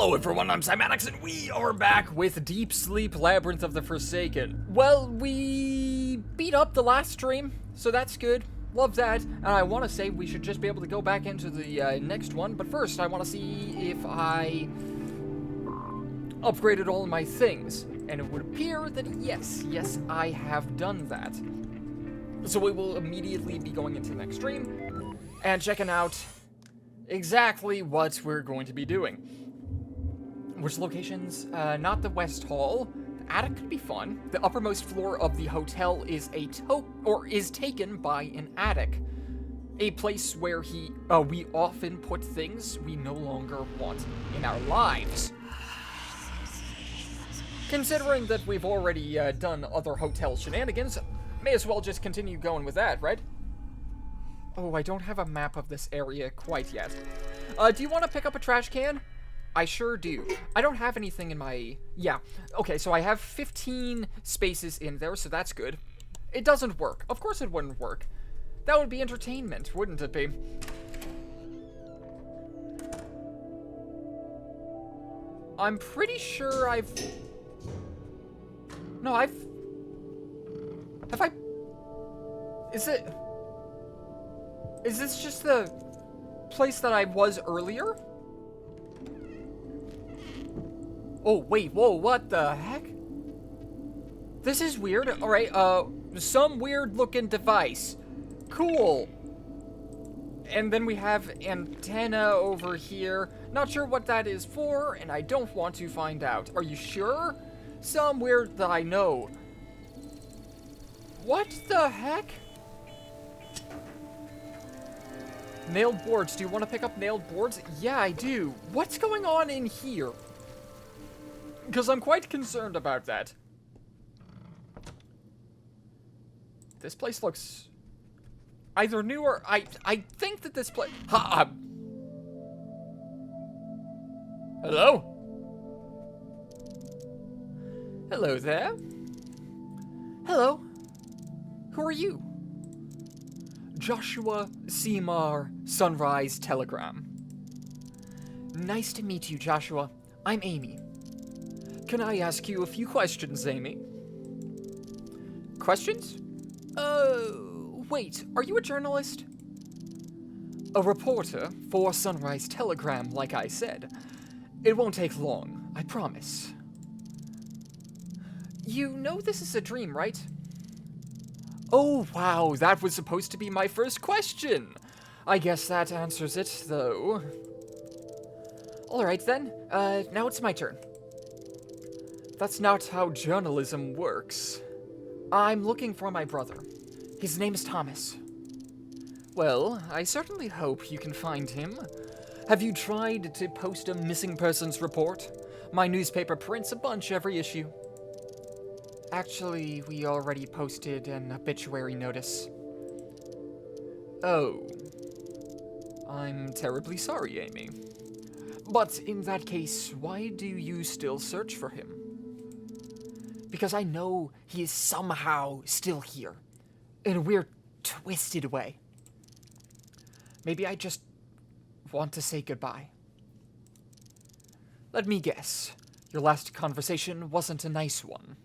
Hello everyone, I'm Cymatics, and we are back with Deep Sleep Labyrinth of the Forsaken. Well, we beat up the last stream, so that's good. Love that. And I want to say we should just be able to go back into the next one, but first I want to see if I upgraded all of my things. And it would appear that yes, I have done that. So we will immediately be going into the next stream and checking out exactly what we're going to be doing. Which locations? Not the West Hall. The attic could be fun. The uppermost floor of the hotel is is taken by an attic. A place where we often put things we no longer want in our lives. Considering that we've already done other hotel shenanigans, may as well just continue going with that, right? Oh, I don't have a map of this area quite yet. Do you want to pick up a trash can? I sure do. I don't have anything in my... Yeah. Okay, so I have 15 spaces in there, so that's good. It doesn't work. Of course it wouldn't work. That would be entertainment, wouldn't it be? I'm pretty sure I've... No, Have I... Is this just the place that I was earlier? Oh, wait, whoa, what the heck? This is weird. Alright, some weird-looking device. Cool. And then we have antenna over here. Not sure what that is for, and I don't want to find out. Are you sure? Some weird that I know. What the heck? Nailed boards. Do you want to pick up nailed boards? Yeah, I do. What's going on in here? Because I'm quite concerned about that. This place looks either new or... I think that this place... Hello? Hello there. Hello. Who are you? Joshua Seymour Sunrise Telegram. Nice to meet you, Joshua. I'm Amy. Can I ask you a few questions, Amy? Questions? Wait, are you a journalist? A reporter for Sunrise Telegram, like I said. It won't take long, I promise. You know this is a dream, right? Oh, wow, that was supposed to be my first question. I guess that answers it, though. Alright then, now it's my turn. That's not how journalism works. I'm looking for my brother. His name is Thomas. Well, I certainly hope you can find him. Have you tried to post a missing persons report? My newspaper prints a bunch every issue. Actually, we already posted an obituary notice. Oh. I'm terribly sorry, Amy. But in that case, why do you still search for him? Because I know he is somehow still here, in a weird, twisted way. Maybe I just want to say goodbye. Let me guess. Your last conversation wasn't a nice one.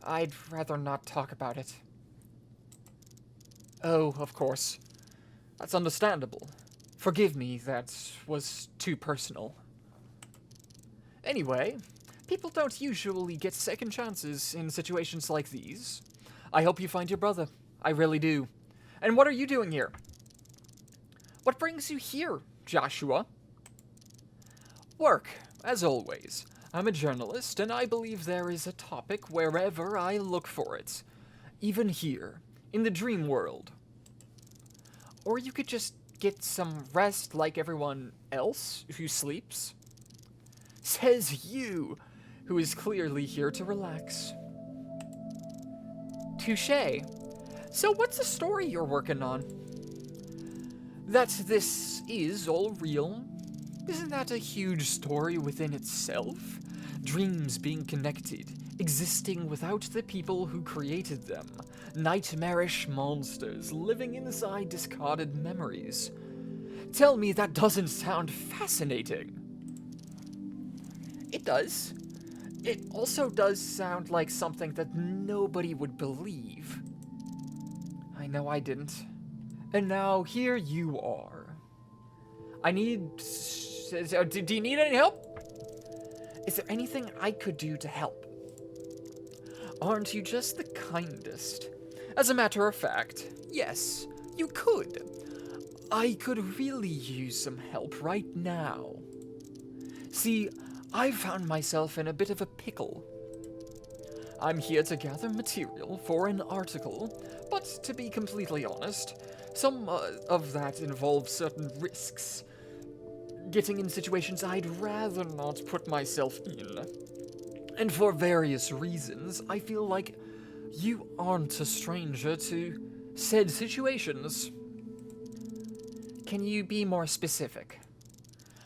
I'd rather not talk about it. Oh, of course. That's understandable. Forgive me, that was too personal. Anyway, people don't usually get second chances in situations like these. I hope you find your brother. I really do. And what are you doing here? What brings you here, Joshua? Work, as always. I'm a journalist, and I believe there is a topic wherever I look for it. Even here, in the dream world. Or you could just get some rest like everyone else who sleeps. Says you, who is clearly here to relax. Touché. So what's the story you're working on? That this is all real? Isn't that a huge story within itself? Dreams being connected, existing without the people who created them. Nightmarish monsters living inside discarded memories. Tell me that doesn't sound fascinating. It does. It also does sound like something that nobody would believe. I know I didn't. And now here you are. I need... Do you need any help? Is there anything I could do to help? Aren't you just the kindest? As a matter of fact, yes, you could. I could really use some help right now. See, I've found myself in a bit of a pickle. I'm here to gather material for an article, but to be completely honest, some of that involves certain risks. Getting in situations I'd rather not put myself in. And for various reasons, I feel like you aren't a stranger to said situations. Can you be more specific?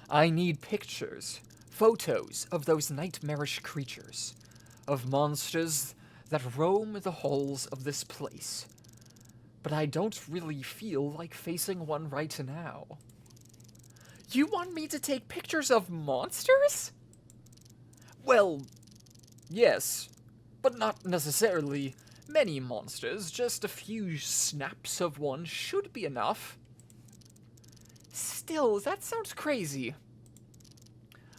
I need pictures, photos of those nightmarish creatures, of monsters that roam the halls of this place. But I don't really feel like facing one right now. You want me to take pictures of monsters? Well, yes, but not necessarily many monsters. Just a few snaps of one should be enough. Still, that sounds crazy.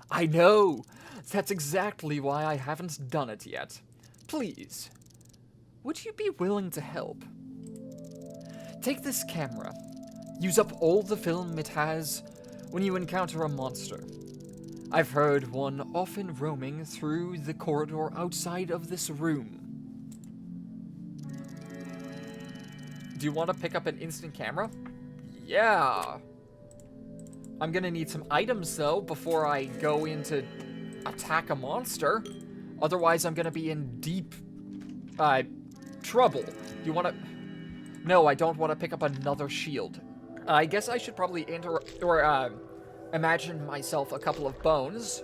I know. That's exactly why I haven't done it yet. Please, would you be willing to help? Take this camera. Use up all the film it has when you encounter a monster. I've heard one often roaming through the corridor outside of this room. Do you want to pick up an instant camera? Yeah. I'm gonna need some items, though, before I go in to attack a monster. Otherwise, I'm gonna be in deep, trouble. Do you want to... No, I don't want to pick up another shield. I guess I should probably imagine myself a couple of bones.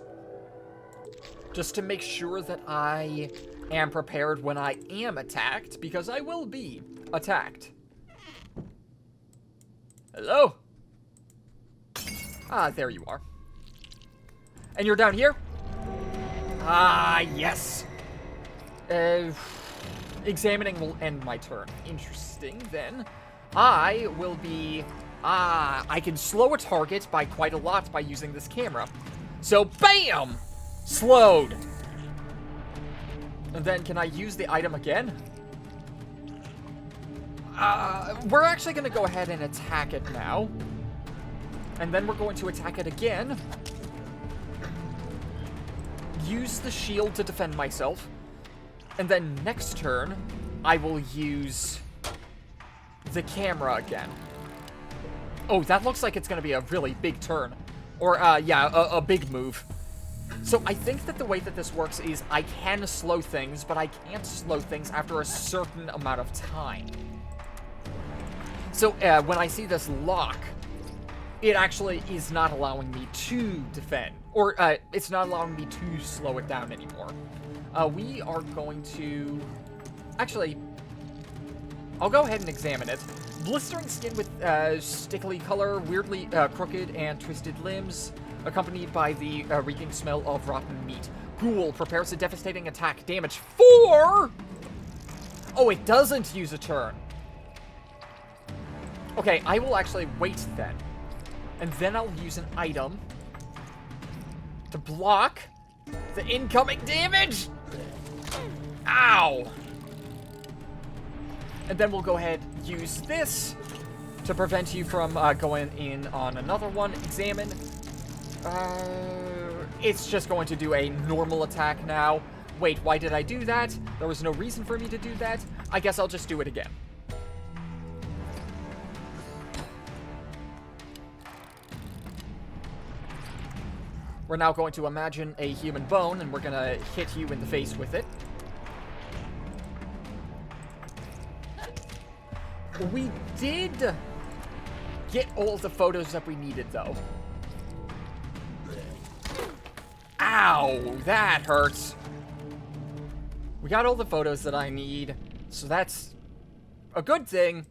Just to make sure that I am prepared when I am attacked, because I will be attacked. Hello? Ah, there you are. And you're down here? Ah, yes. Examining will end my turn. Interesting, then. I will be... I can slow a target by quite a lot by using this camera. So, BAM! Slowed. And then, can I use the item again? We're actually going to go ahead and attack it now. And then we're going to attack it again. Use the shield to defend myself. And then next turn, I will use the camera again. Oh, that looks like it's going to be a really big turn. Or, yeah, a big move. So I think that the way that this works is I can slow things, but I can't slow things after a certain amount of time. So, when I see this lock, it actually is not allowing me to defend. Or, it's not allowing me to slow it down anymore. We are going to... Actually, I'll go ahead and examine it. Blistering skin with stickly color, weirdly crooked and twisted limbs, accompanied by the reeking smell of rotten meat. Ghoul prepares a devastating attack. Damage 4! Oh, it doesn't use a turn. Okay, I will actually wait then. And then I'll use an item to block the incoming damage. Ow! And then we'll go ahead and use this to prevent you from going in on another one. Examine. It's just going to do a normal attack now. Wait, why did I do that? There was no reason for me to do that. I guess I'll just do it again. We're now going to imagine a human bone, and we're going to hit you in the face with it. We did get all the photos that we needed, though. Ow! That hurts. We got all the photos that I need, so that's a good thing.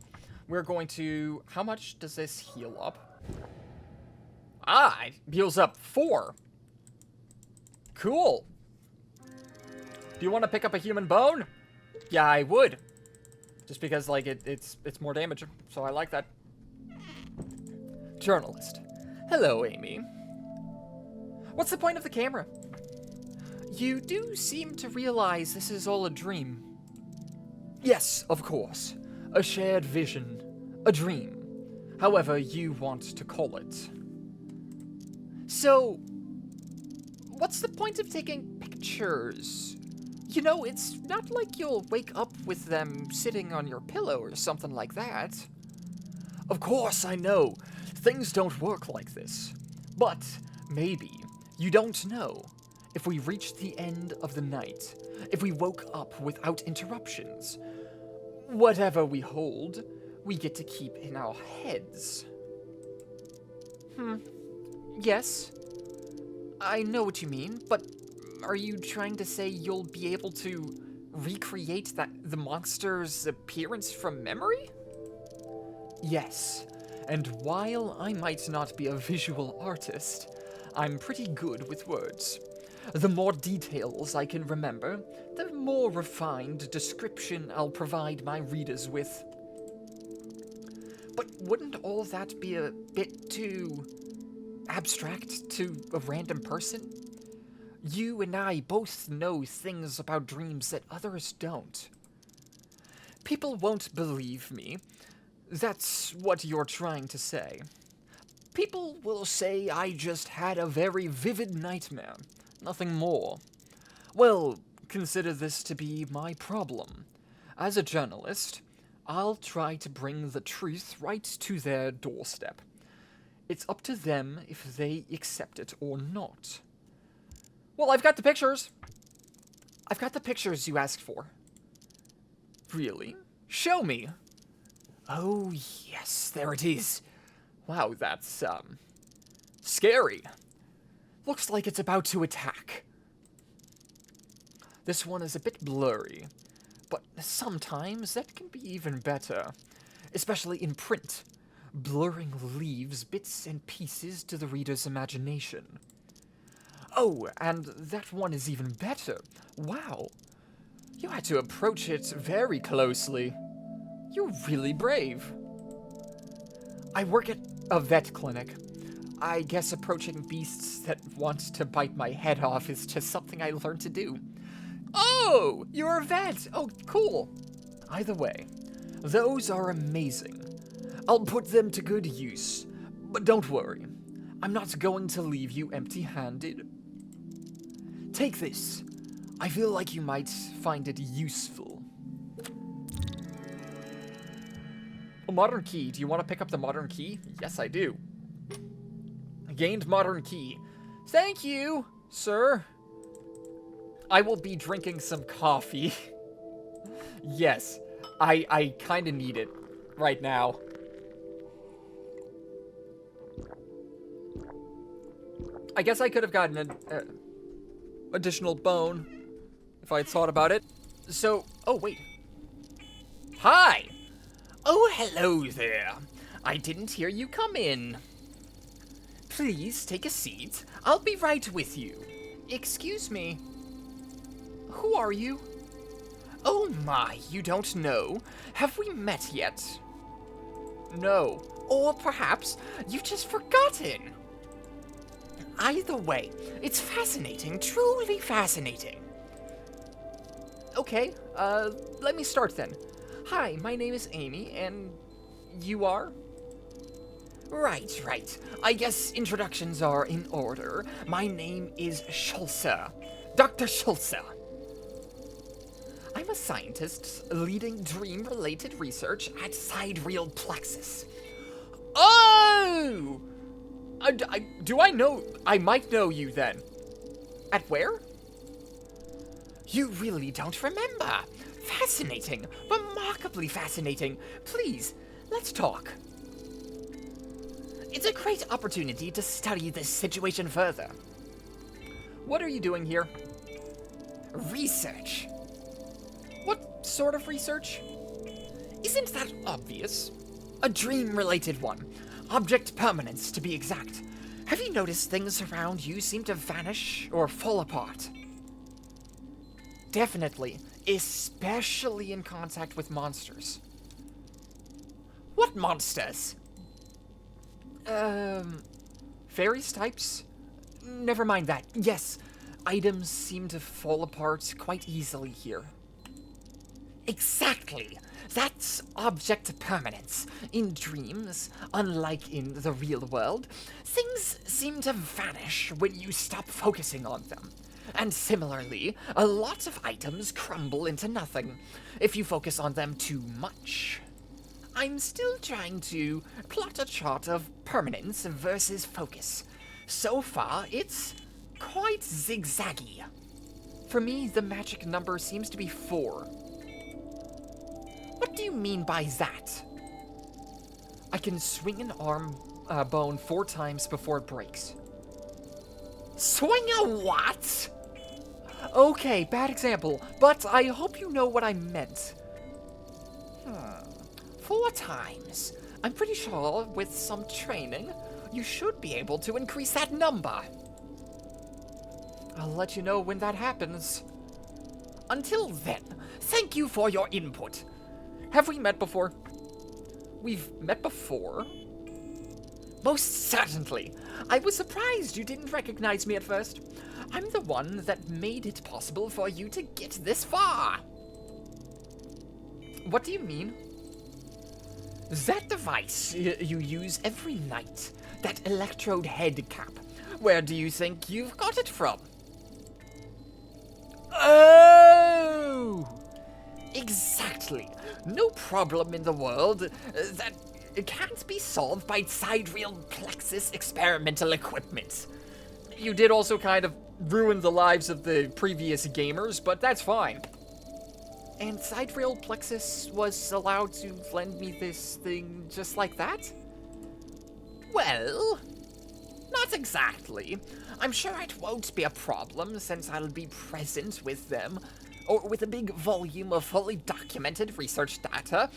We're going to... How much does this heal up? Ah, it heals up 4. Cool. Do you want to pick up a human bone? Yeah, I would. Just because, like, it's more damage, so I like that. Journalist. Hello, Amy. What's the point of the camera? You do seem to realize this is all a dream. Yes, of course. A shared vision. A dream. However you want to call it. So, what's the point of taking pictures? You know, it's not like you'll wake up with them sitting on your pillow or something like that. Of course, I know. Things don't work like this. But, maybe, you don't know. If we reached the end of the night, if we woke up without interruptions, whatever we hold, we get to keep in our heads. Yes. I know what you mean, but are you trying to say you'll be able to recreate the monster's appearance from memory? Yes. And while I might not be a visual artist, I'm pretty good with words. The more details I can remember, the more refined description I'll provide my readers with. But wouldn't all that be a bit too abstract to a random person? You and I both know things about dreams that others don't. People won't believe me. That's what you're trying to say. People will say I just had a very vivid nightmare. Nothing more. Well, consider this to be my problem. As a journalist, I'll try to bring the truth right to their doorstep. It's up to them if they accept it or not. Well, I've got the pictures. I've got the pictures you asked for. Really? Show me. Oh, yes, there it is. Wow, that's, scary. Looks like it's about to attack. This one is a bit blurry, but sometimes that can be even better, especially in print. Blurring leaves bits and pieces to the reader's imagination. Oh, and that one is even better. Wow. You had to approach it very closely. You're really brave. I work at a vet clinic. I guess approaching beasts that want to bite my head off is just something I learned to do. Oh, you're a vet. Oh, cool. Either way, those are amazing. I'll put them to good use. But don't worry. I'm not going to leave you empty-handed. Take this. I feel like you might find it useful. A modern key. Do you want to pick up the modern key? Yes, I do. Gained modern key. Thank you, sir. I will be drinking some coffee. Yes, I kind of need it right now. I guess I could have gotten an additional bone if I had thought about it. So, oh wait. Hi! Oh, hello there. I didn't hear you come in. Please take a seat. I'll be right with you. Excuse me. Who are you? Oh my, you don't know? Have we met yet? No. Or perhaps you've just forgotten. Either way, it's fascinating, truly fascinating. Okay, let me start then. Hi, my name is Amy, and you are? Right. I guess introductions are in order. My name is Schulze. Dr. Schulze. I'm a scientist leading dream-related research at Sidereal Plexus. Oh! Do I know? I might know you then. At where? You really don't remember. Fascinating. Remarkably fascinating. Please, let's talk. It's a great opportunity to study this situation further. What are you doing here? Research. What sort of research? Isn't that obvious? A dream-related one. Object permanence, to be exact. Have you noticed things around you seem to vanish or fall apart? Definitely, especially in contact with monsters. What monsters? Fairies types? Never mind that. Yes, items seem to fall apart quite easily here. Exactly. That's object permanence. In dreams, unlike in the real world, things seem to vanish when you stop focusing on them. And similarly, a lot of items crumble into nothing if you focus on them too much. I'm still trying to plot a chart of permanence versus focus. So far, it's quite zigzaggy. For me, the magic number seems to be 4. What do you mean by that? I can swing an arm bone 4 times before it breaks. Swing a what? Okay, bad example, but I hope you know what I meant. 4 times. I'm pretty sure with some training, you should be able to increase that number. I'll let you know when that happens. Until then, thank you for your input. Have we met before? We've met before? Most certainly. I was surprised you didn't recognize me at first. I'm the one that made it possible for you to get this far. What do you mean? That device you use every night, that electrode head cap. Where do you think you've got it from? Oh! Exactly. No problem in the world that can't be solved by sidereal plexus experimental equipment. You did also kind of ruin the lives of the previous gamers, but that's fine. And sidereal plexus was allowed to lend me this thing just like that? Well, not exactly. I'm sure it won't be a problem since I'll be present with them, or with a big volume of fully documented research data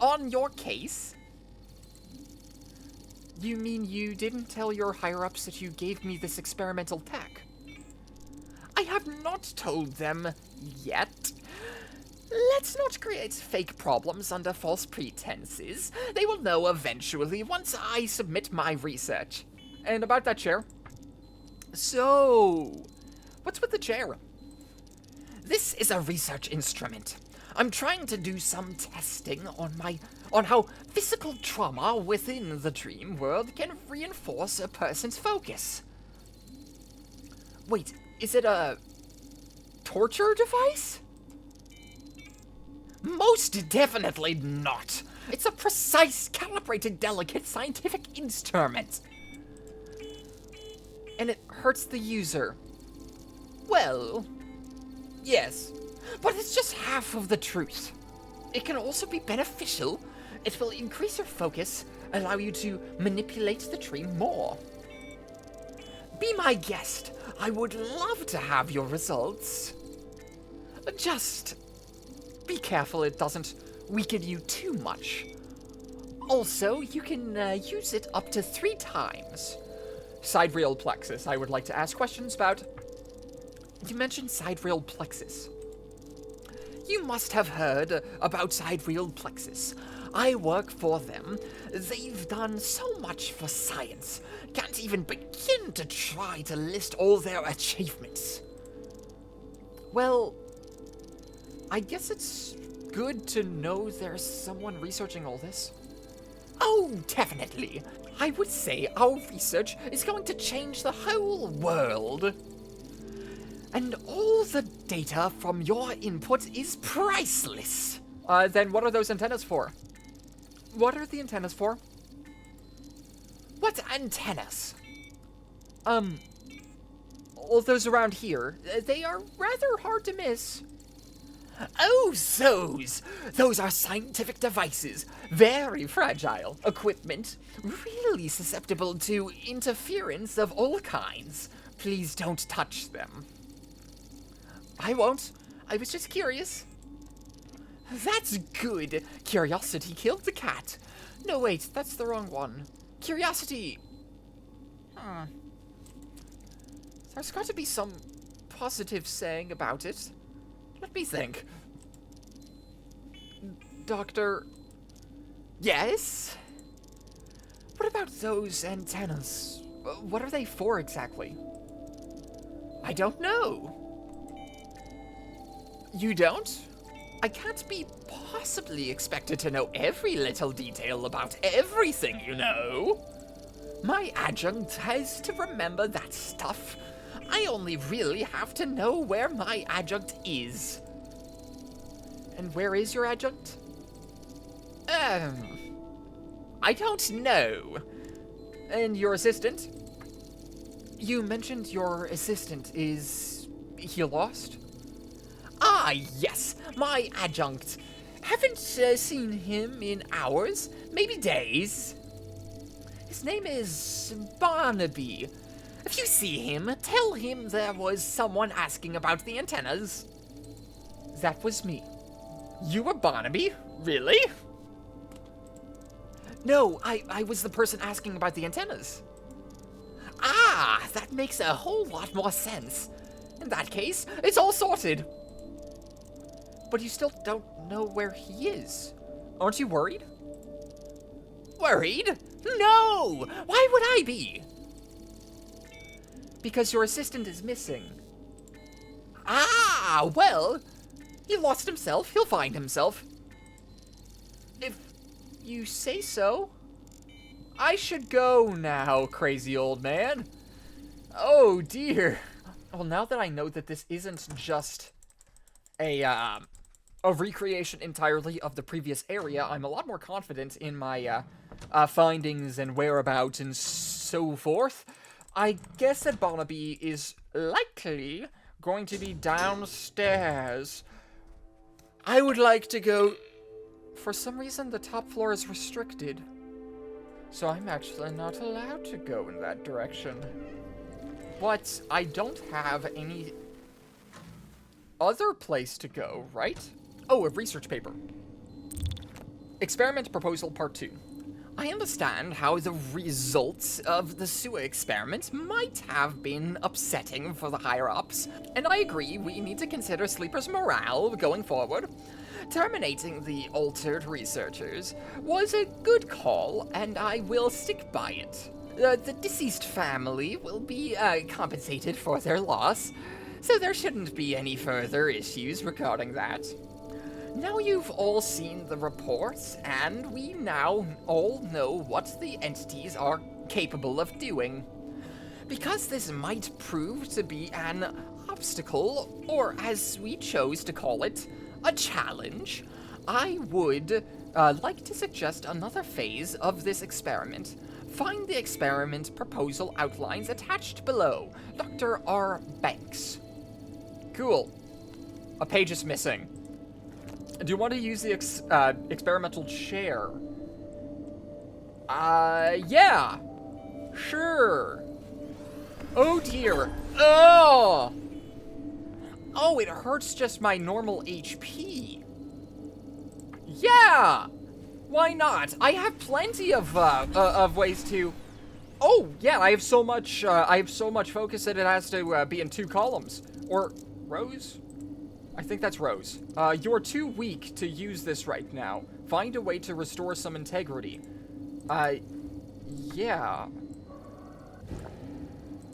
on your case. You mean you didn't tell your higher-ups that you gave me this experimental tech? I have not told them yet. Let's not create fake problems under false pretenses. They will know eventually once I submit my research. And about that chair? So, what's with the chair? This is a research instrument. I'm trying to do some testing on how physical trauma within the dream world can reinforce a person's focus. Wait, is it a torture device? Most definitely not. It's a precise, calibrated, delicate scientific instrument. And it hurts the user. Well, yes, but it's just half of the truth. It can also be beneficial. It will increase your focus, allow you to manipulate the dream more. Be my guest. I would love to have your results. Just be careful it doesn't weaken you too much. Also, you can use it up to 3 times. Sidereal plexus, I would like to ask questions about. You mentioned sidereal plexus. You must have heard about sidereal plexus. I work for them. They've done so much for science. Can't even begin to try to list all their achievements. Well, I guess it's good to know there's someone researching all this. Oh, definitely. I would say our research is going to change the whole world. And all the data from your input is priceless. Then what are those antennas for? What are the antennas for? What antennas? All those around here. They are rather hard to miss. Oh, those are scientific devices. Very fragile equipment. Really susceptible to interference of all kinds. Please don't touch them. I won't. I was just curious. That's good. Curiosity killed the cat. No, wait, that's the wrong one. Curiosity. There's got to be some positive saying about it. Let me think. Doctor... Yes? What about those antennas? What are they for exactly? I don't know. You don't? I can't be possibly expected to know every little detail about everything, you know. My adjunct has to remember that stuff. I only really have to know where my adjunct is. And where is your adjunct? I don't know. And your assistant? You mentioned your assistant is... he lost? Ah, yes, my adjunct. Haven't seen him in hours, maybe days. His name is Barnaby. If you see him, tell him there was someone asking about the antennas. That was me. You were Barnaby? Really? No, I was the person asking about the antennas. Ah, that makes a whole lot more sense. In that case, it's all sorted. But you still don't know where he is. Aren't you worried? Worried? No! Why would I be? Because your assistant is missing. Ah, well, he lost himself. He'll find himself. If you say so. I should go now, crazy old man. Oh, dear. Well, now that I know that this isn't just a recreation entirely of the previous area, I'm a lot more confident in my findings and whereabouts and so forth. I guess that Barnaby is likely going to be downstairs. I would like to go... For some reason, the top floor is restricted. So I'm actually not allowed to go in that direction. But I don't have any other place to go, right? Oh, a research paper. Experiment Proposal Part 2. I understand how the results of the sewer experiment might have been upsetting for the higher-ups, and I agree we need to consider Sleeper's morale going forward. Terminating the altered researchers was a good call, and I will stick by it. The deceased family will be compensated for their loss, so there shouldn't be any further issues regarding that. Now you've all seen the reports, and we now all know what the entities are capable of doing. Because this might prove to be an obstacle, or as we chose to call it, a challenge, I would like to suggest another phase of this experiment. Find the experiment proposal outlines attached below. Dr. R. Banks. Cool. A page is missing. Do you want to use the experimental chair? Yeah. Sure. Oh dear. Oh! Oh, it hurts just my normal HP. Yeah! Why not? I have plenty of ways to... Oh, yeah, I have so much focus that it has to be in 2 columns. Or rows? I think that's rows. You're too weak to use this right now. Find a way to restore some integrity. Yeah.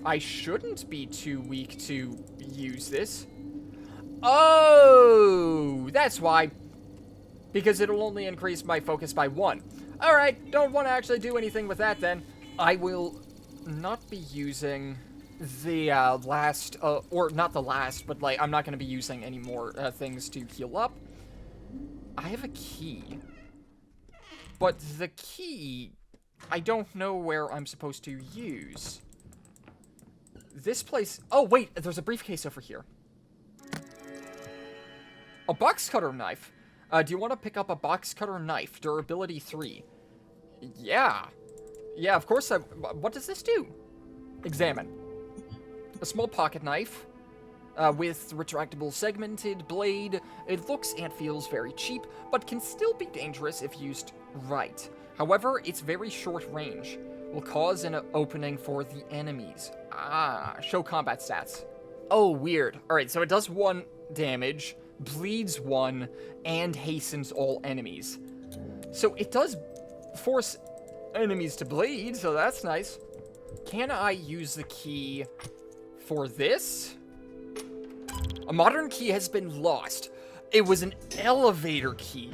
I shouldn't be too weak to use this. Oh, that's why. Because it'll only increase my focus by 1. Alright, don't want to actually do anything with that then. I will not be using the last, or not the last, but like, I'm not going to be using any more things to heal up. I have a key. But the key, I don't know where I'm supposed to use. This place, oh wait, there's a briefcase over here. A box cutter knife. Do you want to pick up a box cutter knife? Durability 3. Yeah. Yeah, of course. What does this do? Examine. A small pocket knife with retractable segmented blade. It looks and feels very cheap, but can still be dangerous if used right. However, it's very short range. will cause an opening for the enemies. Ah, show combat stats. Oh, weird. Alright, so it does 1 damage, bleeds 1, and hastens all enemies. So it does force enemies to bleed, so that's nice. Can I use the key for this? A modern key has been lost. It was an elevator key.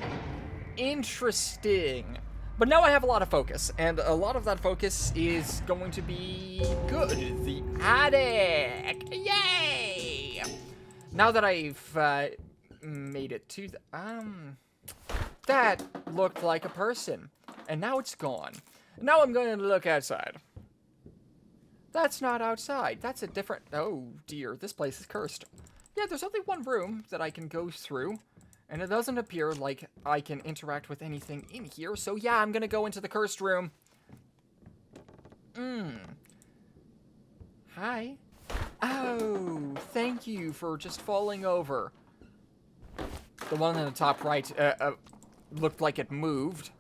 Interesting. But now I have a lot of focus, and a lot of that focus is going to be good. The attic! Yay! Now that I've made it to the... that looked like a person, and now it's gone. Now I'm going to look outside. That's not outside. That's a different... Oh, dear. This place is cursed. Yeah, there's only one room that I can go through. And it doesn't appear like I can interact with anything in here, so yeah, I'm gonna go into the cursed room. Hi. Oh, thank you for just falling over. The one on the top right looked like it moved.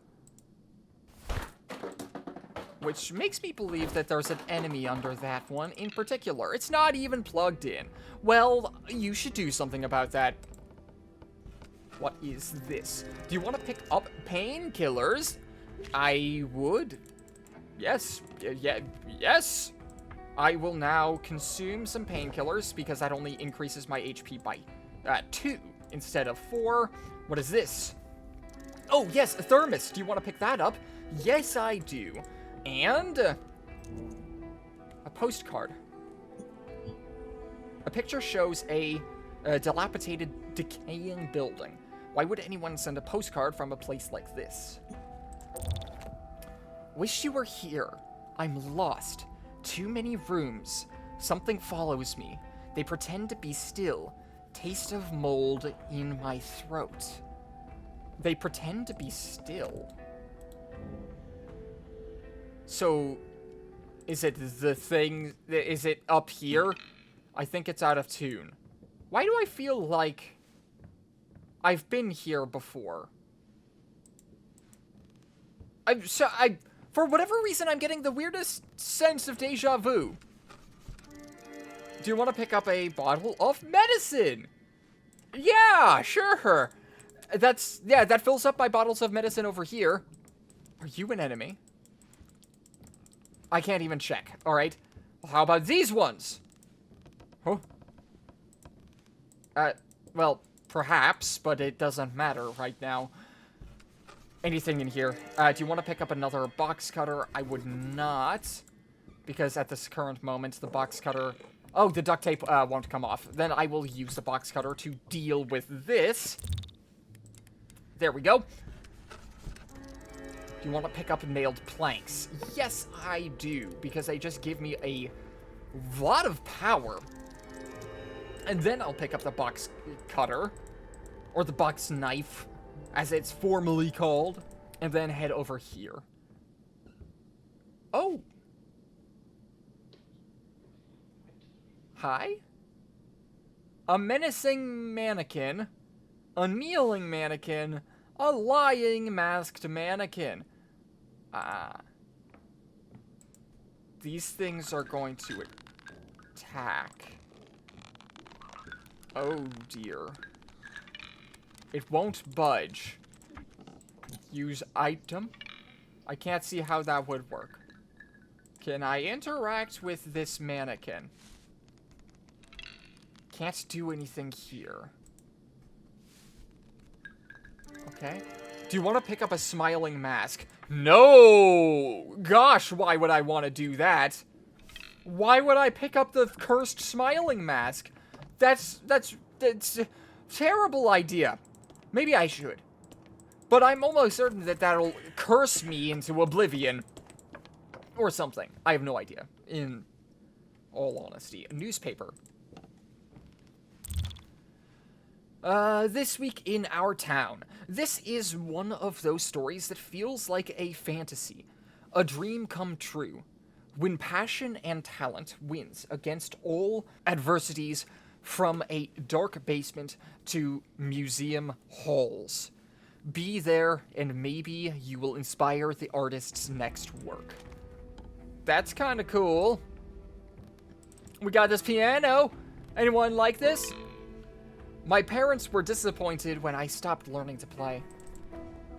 Which makes me believe that there's an enemy under that one in particular. It's not even plugged in. Well, you should do something about that. What is this? Do you want to pick up painkillers? I would. Yes. Yes. I will now consume some painkillers because that only increases my HP by 2 instead of 4. What is this? Oh, yes, a thermos. Do you want to pick that up? Yes, I do. And a postcard. A picture shows a dilapidated, decaying building. Why would anyone send a postcard from a place like this? Wish you were here. I'm lost. Too many rooms. Something follows me. They pretend to be still. Taste of mold in my throat. They pretend to be still. So, is it the thing? Is it up here? I think it's out of tune. Why do I feel like I've been here before? For whatever reason, I'm getting the weirdest sense of deja vu. Do you want to pick up a bottle of medicine? Yeah, sure. That fills up my bottles of medicine over here. Are you an enemy? I can't even check. All right. Well, how about these ones? Huh? Well, perhaps, but it doesn't matter right now. Anything in here? Do you want to pick up another box cutter? I would not, because at this current moment, the box cutter... Oh, the duct tape won't come off. Then I will use the box cutter to deal with this. There we go. Do you want to pick up nailed planks? Yes, I do, because they just give me a lot of power. And then I'll pick up the box cutter, or the box knife, as it's formally called, and then head over here. Oh. Hi. A menacing mannequin, a kneeling mannequin, a lying masked mannequin. These things are going to attack. Oh dear. It won't budge. Use item? I can't see how that would work. Can I interact with this mannequin? Can't do anything here. Okay. Do you want to pick up a smiling mask? No! Gosh, why would I want to do that? Why would I pick up the cursed smiling mask? That's a terrible idea. Maybe I should. But I'm almost certain that that'll curse me into oblivion. Or something. I have no idea. In all honesty. A newspaper. This week in our town. This is one of those stories that feels like a fantasy. A dream come true. When passion and talent wins against all adversities, from a dark basement to museum halls. Be there, and maybe you will inspire the artist's next work. That's kind of cool. We got this piano. Anyone like this? My parents were disappointed when I stopped learning to play.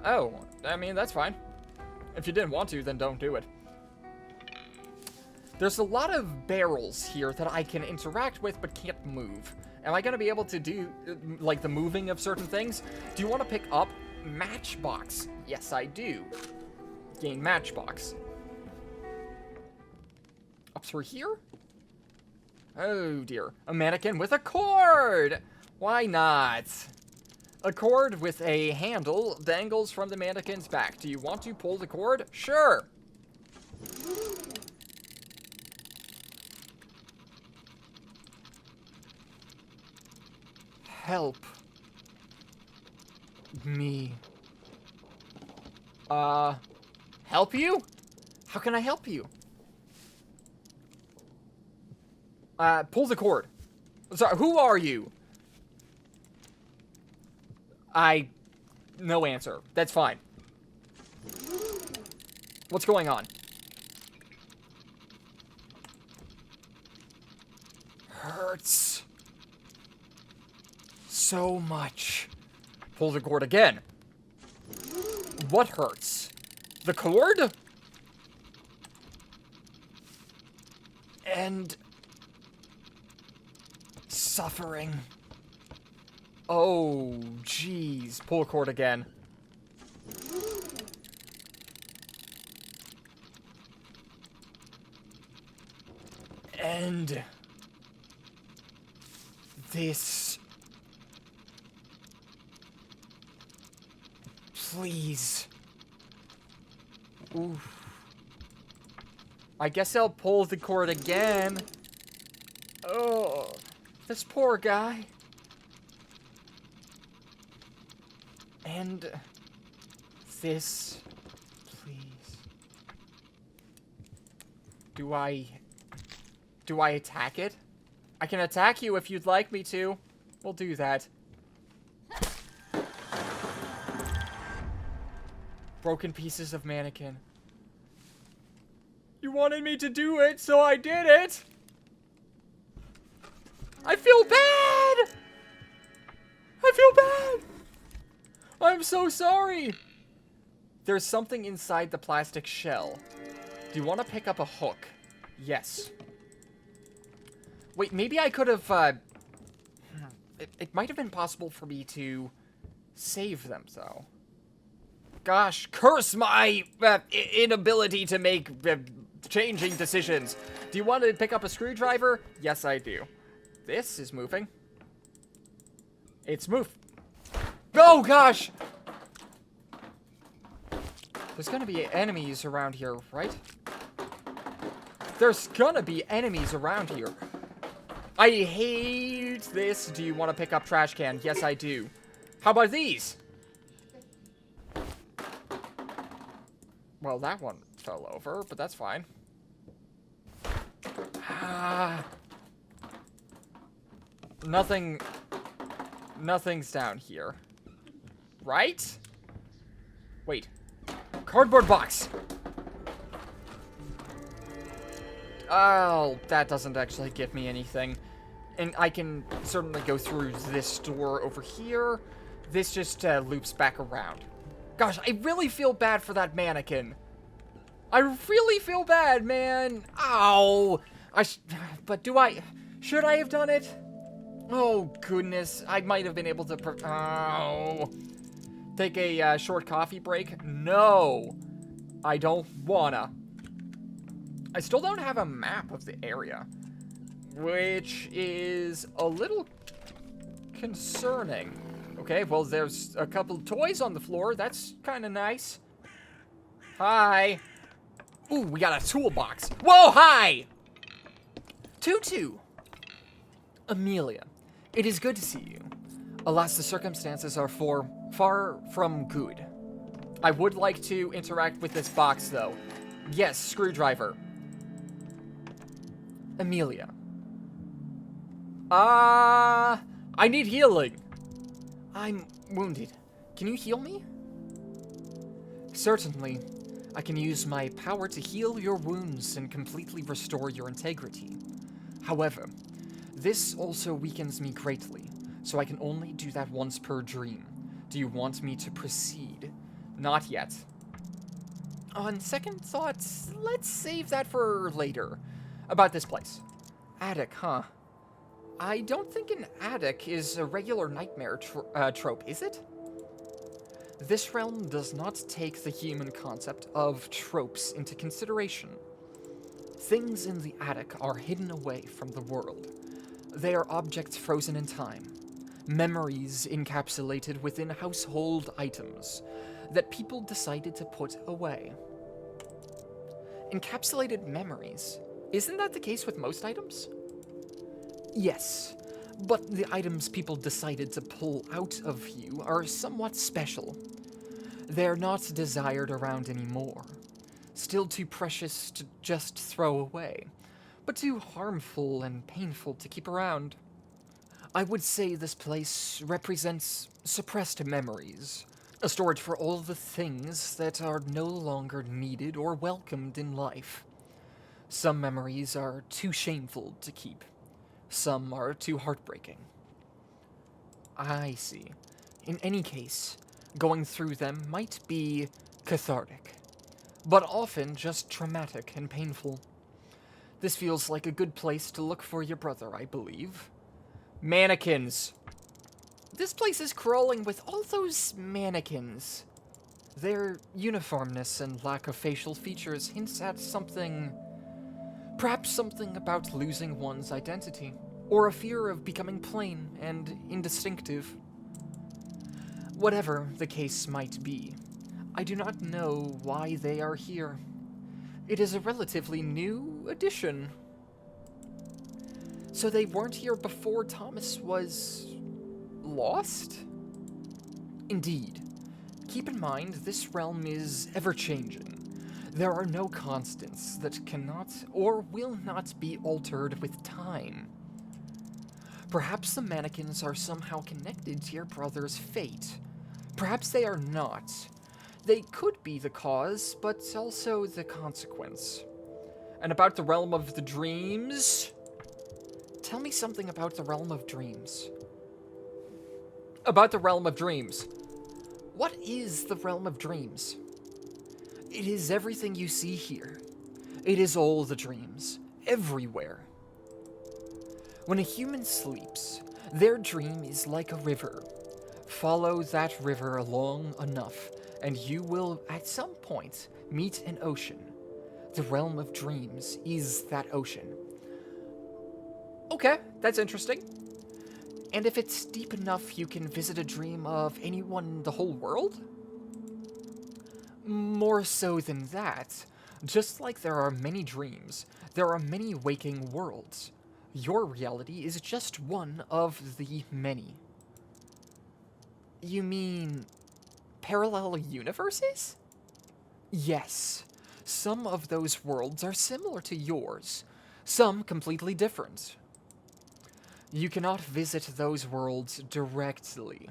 Oh, I mean, that's fine. If you didn't want to, then don't do it. There's a lot of barrels here that I can interact with but can't move. Am I going to be able to do, like, the moving of certain things? Do you want to pick up Matchbox? Yes, I do. Gain Matchbox. Up through here? Oh, dear. A mannequin with a cord! Why not? A cord with a handle dangles from the mannequin's back. Do you want to pull the cord? Sure! Help me. Help you? How can I help you? Pull the cord. Sorry, who are you? No answer. That's fine. What's going on? Hurts. So much. Pull the cord again. What hurts? The cord? And suffering. Oh, jeez. Pull the cord again. And this. Please. Oof. I guess I'll pull the cord again. Oh, this poor guy. And this, please. Do I attack it? I can attack you if you'd like me to. We'll do that. Broken pieces of mannequin. You wanted me to do it, so I did it! I feel bad! I feel bad! I'm so sorry! There's something inside the plastic shell. Do you want to pick up a hook? Yes. Wait, maybe I could have, It might have been possible for me to save them, though. Gosh, curse my inability to make changing decisions. Do you want to pick up a screwdriver? Yes, I do. This is moving. It's moved. Oh, gosh! There's gonna be enemies around here, right? There's gonna be enemies around here. I hate this. Do you want to pick up trash can? Yes, I do. How about these? Well, that one fell over, but that's fine. Nothing's down here. Right? Wait. Cardboard box! Oh, that doesn't actually give me anything. And I can certainly go through this door over here. This just loops back around. Gosh, I really feel bad for that mannequin. I really feel bad, man. Ow. But should I have done it? Oh, goodness. I might have been able to, ow. Take a short coffee break? No. I don't wanna. I still don't have a map of the area, which is a little concerning. Okay, well, there's a couple toys on the floor. That's kind of nice. Hi. Ooh, we got a toolbox. Whoa, hi! Tutu. Amelia, it is good to see you. Alas, the circumstances are far from good. I would like to interact with this box, though. Yes, screwdriver. Amelia. I need healing. I'm wounded. Can you heal me? Certainly. I can use my power to heal your wounds and completely restore your integrity. However, this also weakens me greatly, so I can only do that once per dream. Do you want me to proceed? Not yet. On second thoughts, let's save that for later. About this place. Attic, huh? I don't think an attic is a regular nightmare trope, is it? This realm does not take the human concept of tropes into consideration. Things in the attic are hidden away from the world. They are objects frozen in time, memories encapsulated within household items that people decided to put away. Encapsulated memories? Isn't that the case with most items? Yes, but the items people decided to pull out of you are somewhat special. They're not desired around anymore. Still too precious to just throw away, but too harmful and painful to keep around. I would say this place represents suppressed memories, a storage for all the things that are no longer needed or welcomed in life. Some memories are too shameful to keep. Some are too heartbreaking. I see. In any case, going through them might be cathartic, but often just traumatic and painful. This feels like a good place to look for your brother, I believe. Mannequins. This place is crawling with all those mannequins. Their uniformness and lack of facial features hints at something. Perhaps something about losing one's identity, or a fear of becoming plain and indistinctive. Whatever the case might be, I do not know why they are here. It is a relatively new addition. So they weren't here before Thomas was lost? Indeed. Keep in mind, this realm is ever-changing. There are no constants that cannot or will not be altered with time. Perhaps the mannequins are somehow connected to your brother's fate. Perhaps they are not. They could be the cause, but also the consequence. And about the realm of the dreams? Tell me something about the realm of dreams. About the realm of dreams. What is the realm of dreams? It is everything you see here. It is all the dreams, everywhere. When a human sleeps, their dream is like a river. Follow that river long enough, and you will, at some point, meet an ocean. The realm of dreams is that ocean. Okay, that's interesting. And if it's deep enough, you can visit a dream of anyone in the whole world? More so than that, just like there are many dreams, there are many waking worlds. Your reality is just one of the many. You mean parallel universes? Yes. Some of those worlds are similar to yours, some completely different. You cannot visit those worlds directly.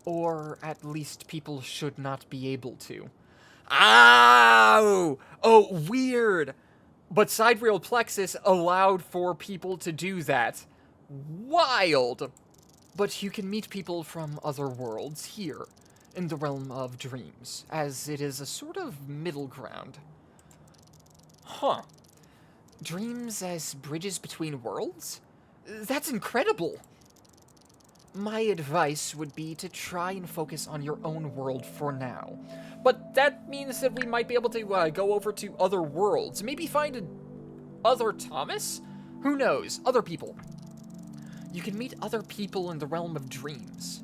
Or at least people should not be able to. Ow! Oh, weird! But Sidereal Plexus allowed for people to do that. Wild! But you can meet people from other worlds here, in the realm of dreams, as it is a sort of middle ground. Huh. Dreams as bridges between worlds? That's incredible! My advice would be to try and focus on your own world for now. But that means that we might be able to go over to other worlds. Maybe find other Thomas? Who knows? Other people. You can meet other people in the realm of dreams.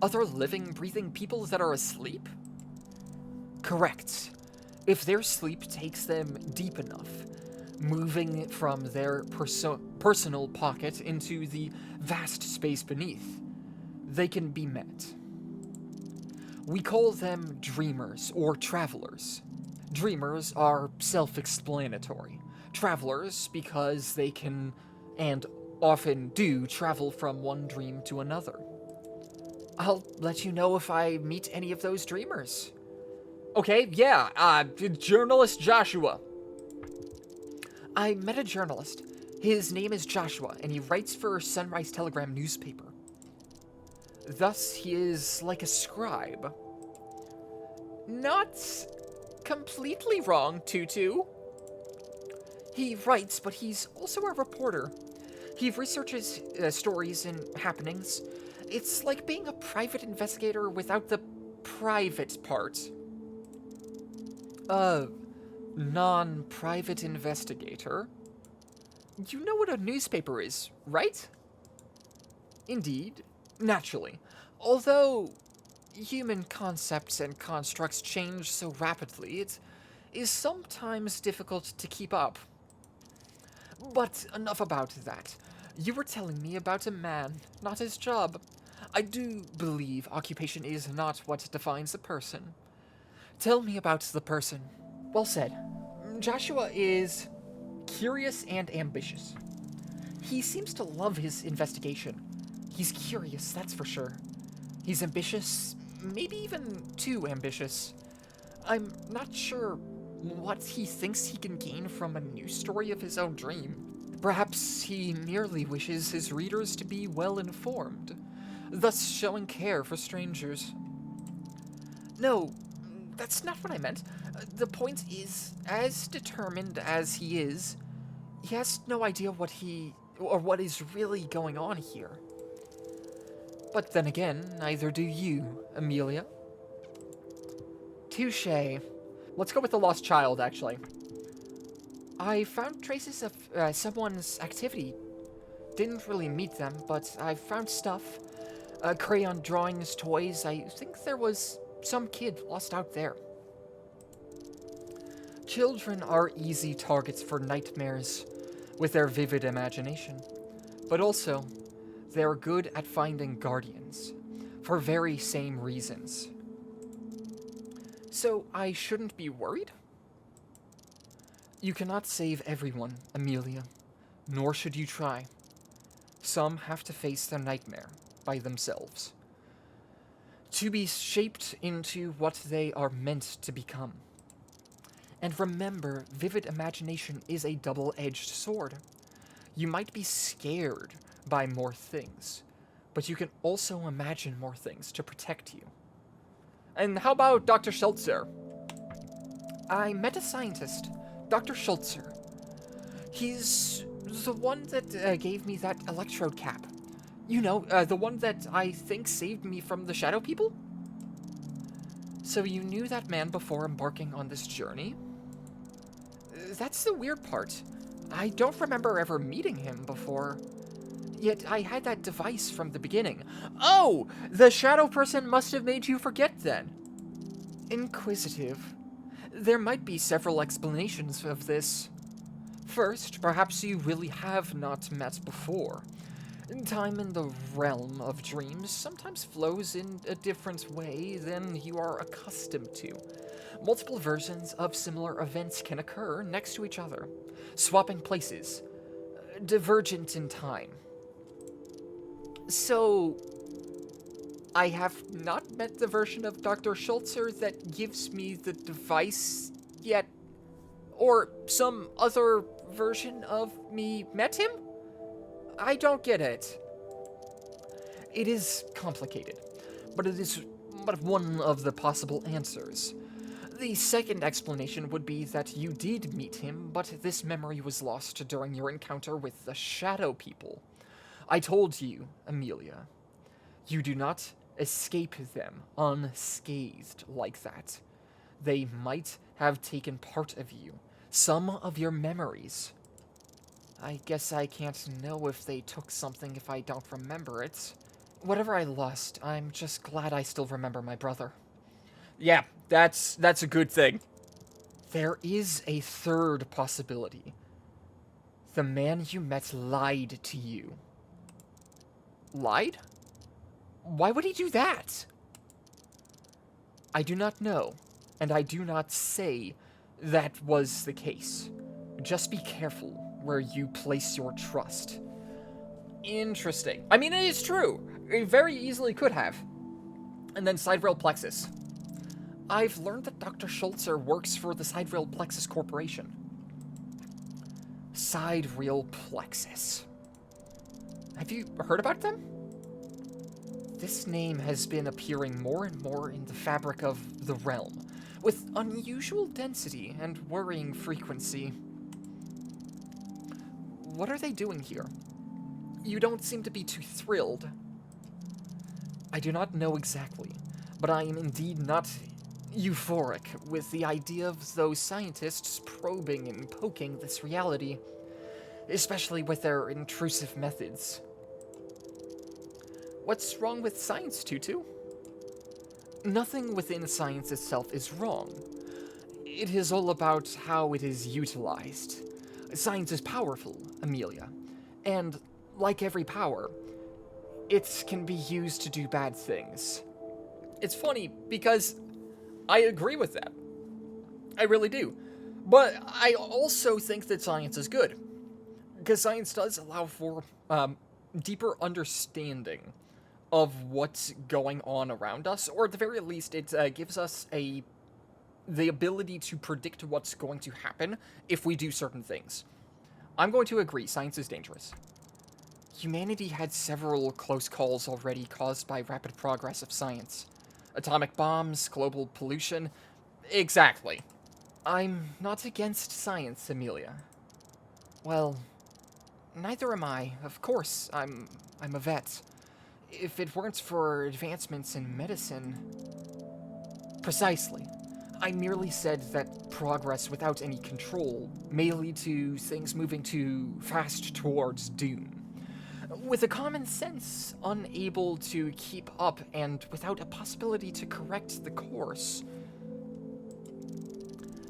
Other living, breathing people that are asleep? Correct. If their sleep takes them deep enough, moving from their personal pocket into the vast space beneath, they can be met. We call them dreamers or travelers. Dreamers are self-explanatory. Travelers because they can, and often do, travel from one dream to another. I'll let you know if I meet any of those dreamers. Okay, yeah, journalist Joshua. I met a journalist. His name is Joshua, and he writes for Sunrise Telegram newspaper. Thus, he is like a scribe. Not completely wrong, Tutu. He writes, but he's also a reporter. He researches stories and happenings. It's like being a private investigator without the private part. Non-private investigator? You know what a newspaper is, right? Indeed, naturally. Although human concepts and constructs change so rapidly, it is sometimes difficult to keep up. But enough about that. You were telling me about a man, not his job. I do believe occupation is not what defines a person. Tell me about the person. Well said. Joshua is curious and ambitious. He seems to love his investigation. He's curious, that's for sure. He's ambitious, maybe even too ambitious. I'm not sure what he thinks he can gain from a news story of his own dream. Perhaps he merely wishes his readers to be well informed, thus showing care for strangers. No, that's not what I meant. The point is, as determined as he has no idea what is really going on here. But then again, neither do you, Amelia. Touché. Let's go with the lost child, actually. I found traces of someone's activity. Didn't really meet them, but I found stuff. Crayon drawings, toys. I think there was some kid lost out there. Children are easy targets for nightmares with their vivid imagination. But also, they're good at finding guardians, for very same reasons. So I shouldn't be worried? You cannot save everyone, Amelia, nor should you try. Some have to face their nightmare by themselves, to be shaped into what they are meant to become. And remember, vivid imagination is a double-edged sword. You might be scared by more things, but you can also imagine more things to protect you. And how about Dr. Schultzer? I met a scientist, Dr. Schultzer. He's the one that gave me that electrode cap. You know, the one that I think saved me from the Shadow People? So you knew that man before embarking on this journey? That's the weird part. I don't remember ever meeting him before. Yet I had that device from the beginning. Oh! The shadow person must have made you forget then. Inquisitive. There might be several explanations of this. First, perhaps you really have not met before. Time in the realm of dreams sometimes flows in a different way than you are accustomed to. Multiple versions of similar events can occur next to each other, swapping places, divergent in time. So, I have not met the version of Dr. Schultzer that gives me the device yet, or some other version of me met him? I don't get it. It is complicated, but it is but one of the possible answers. The second explanation would be that you did meet him, but this memory was lost during your encounter with the Shadow People. I told you, Amelia, you do not escape them unscathed like that. They might have taken part of you, some of your memories. I guess I can't know if they took something if I don't remember it. Whatever I lost, I'm just glad I still remember my brother. Yeah, that's a good thing. There is a third possibility. The man you met lied to you. Lied? Why would he do that? I do not know, and I do not say that was the case. Just be careful where you place your trust. Interesting. I mean, it is true. It very easily could have. And then side rail plexus. I've learned that Dr. Schultzer works for the Sidereal Plexus Corporation. Sidereal Plexus. Have you heard about them? This name has been appearing more and more in the fabric of the realm, with unusual density and worrying frequency. What are they doing here? You don't seem to be too thrilled. I do not know exactly, but I am indeed not euphoric with the idea of those scientists probing and poking this reality, especially with their intrusive methods. What's wrong with science, Tutu? Nothing within science itself is wrong. It is all about how it is utilized. Science is powerful, Amelia, and like every power, it can be used to do bad things. It's funny because I agree with that. I really do. But I also think that science is good, because science does allow for deeper understanding of what's going on around us, or at the very least, it gives us the ability to predict what's going to happen if we do certain things. I'm going to agree, science is dangerous. Humanity had several close calls already caused by rapid progress of science. Atomic bombs, global pollution. Exactly. I'm not against science, Amelia. Well, neither am I. Of course, I'm a vet. If it weren't for advancements in medicine... Precisely. I merely said that progress without any control may lead to things moving too fast towards doom. With a common sense unable to keep up and without a possibility to correct the course.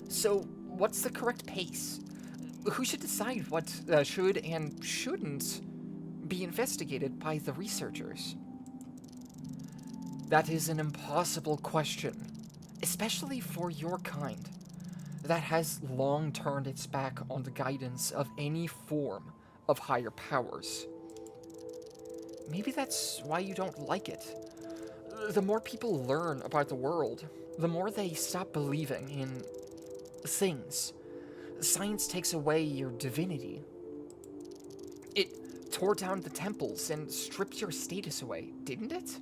So, what's the correct pace? Who should decide what should and shouldn't be investigated by the researchers? That is an impossible question, especially for your kind, that has long turned its back on the guidance of any form of higher powers. Maybe that's why you don't like it. The more people learn about the world, the more they stop believing in things. Science takes away your divinity. It tore down the temples and stripped your status away, didn't it?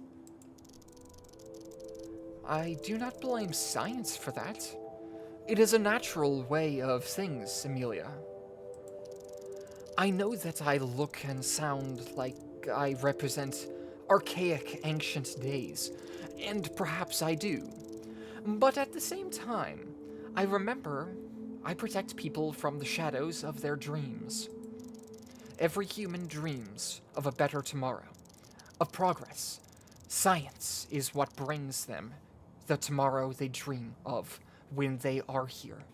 I do not blame science for that. It is a natural way of things, Amelia. I know that I look and sound like I represent archaic ancient days, and perhaps I do. But at the same time, I remember I protect people from the shadows of their dreams. Every human dreams of a better tomorrow, of progress. Science is what brings them the tomorrow they dream of when they are here.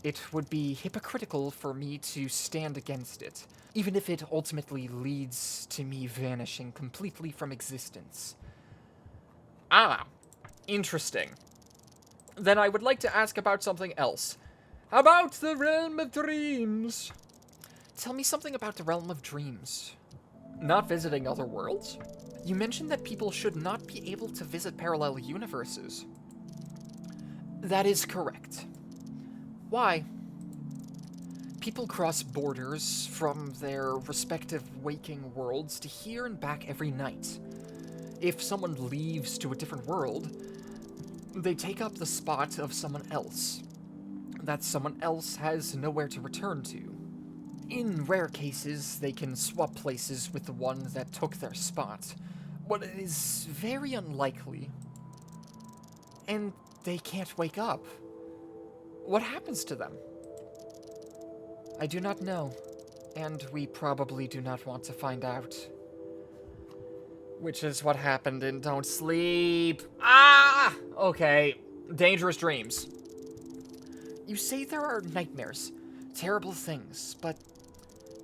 It would be hypocritical for me to stand against it, even if it ultimately leads to me vanishing completely from existence. Ah, interesting. Then I would like to ask about something else. How about the realm of dreams? Tell me something about the realm of dreams. Not visiting other worlds? You mentioned that people should not be able to visit parallel universes. That is correct. Why? People cross borders from their respective waking worlds to here and back every night. If someone leaves to a different world, they take up the spot of someone else. That someone else has nowhere to return to. In rare cases, they can swap places with the one that took their spot, but it is very unlikely. And they can't wake up. What happens to them? I do not know, and we probably do not want to find out. Which is what happened in Don't Sleep. Ah! Okay, dangerous dreams. You say there are nightmares, terrible things, but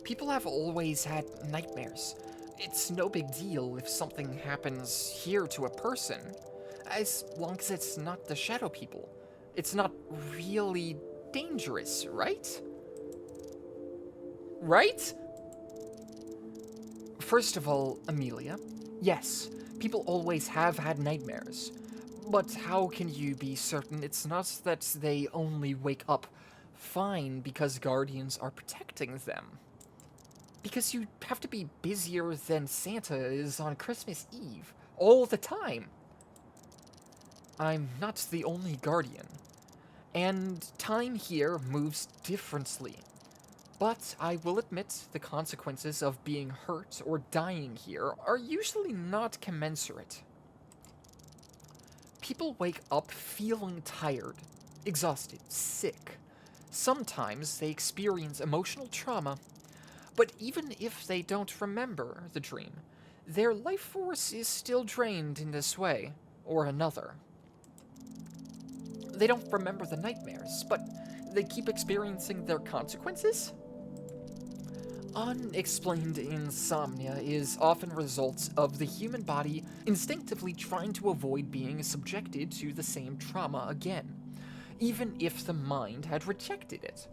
people have always had nightmares. It's no big deal if something happens here to a person, as long as it's not the shadow people. It's not really dangerous, right? Right? First of all, Amelia, yes, people always have had nightmares. But how can you be certain it's not that they only wake up fine because guardians are protecting them? Because you have to be busier than Santa is on Christmas Eve, all the time. I'm not the only guardian, and time here moves differently. But I will admit the consequences of being hurt or dying here are usually not commensurate. People wake up feeling tired, exhausted, sick. Sometimes they experience emotional trauma, but even if they don't remember the dream, their life force is still drained in this way or another. They don't remember the nightmares, but they keep experiencing their consequences? Unexplained insomnia is often a result of the human body instinctively trying to avoid being subjected to the same trauma again, even if the mind had rejected it.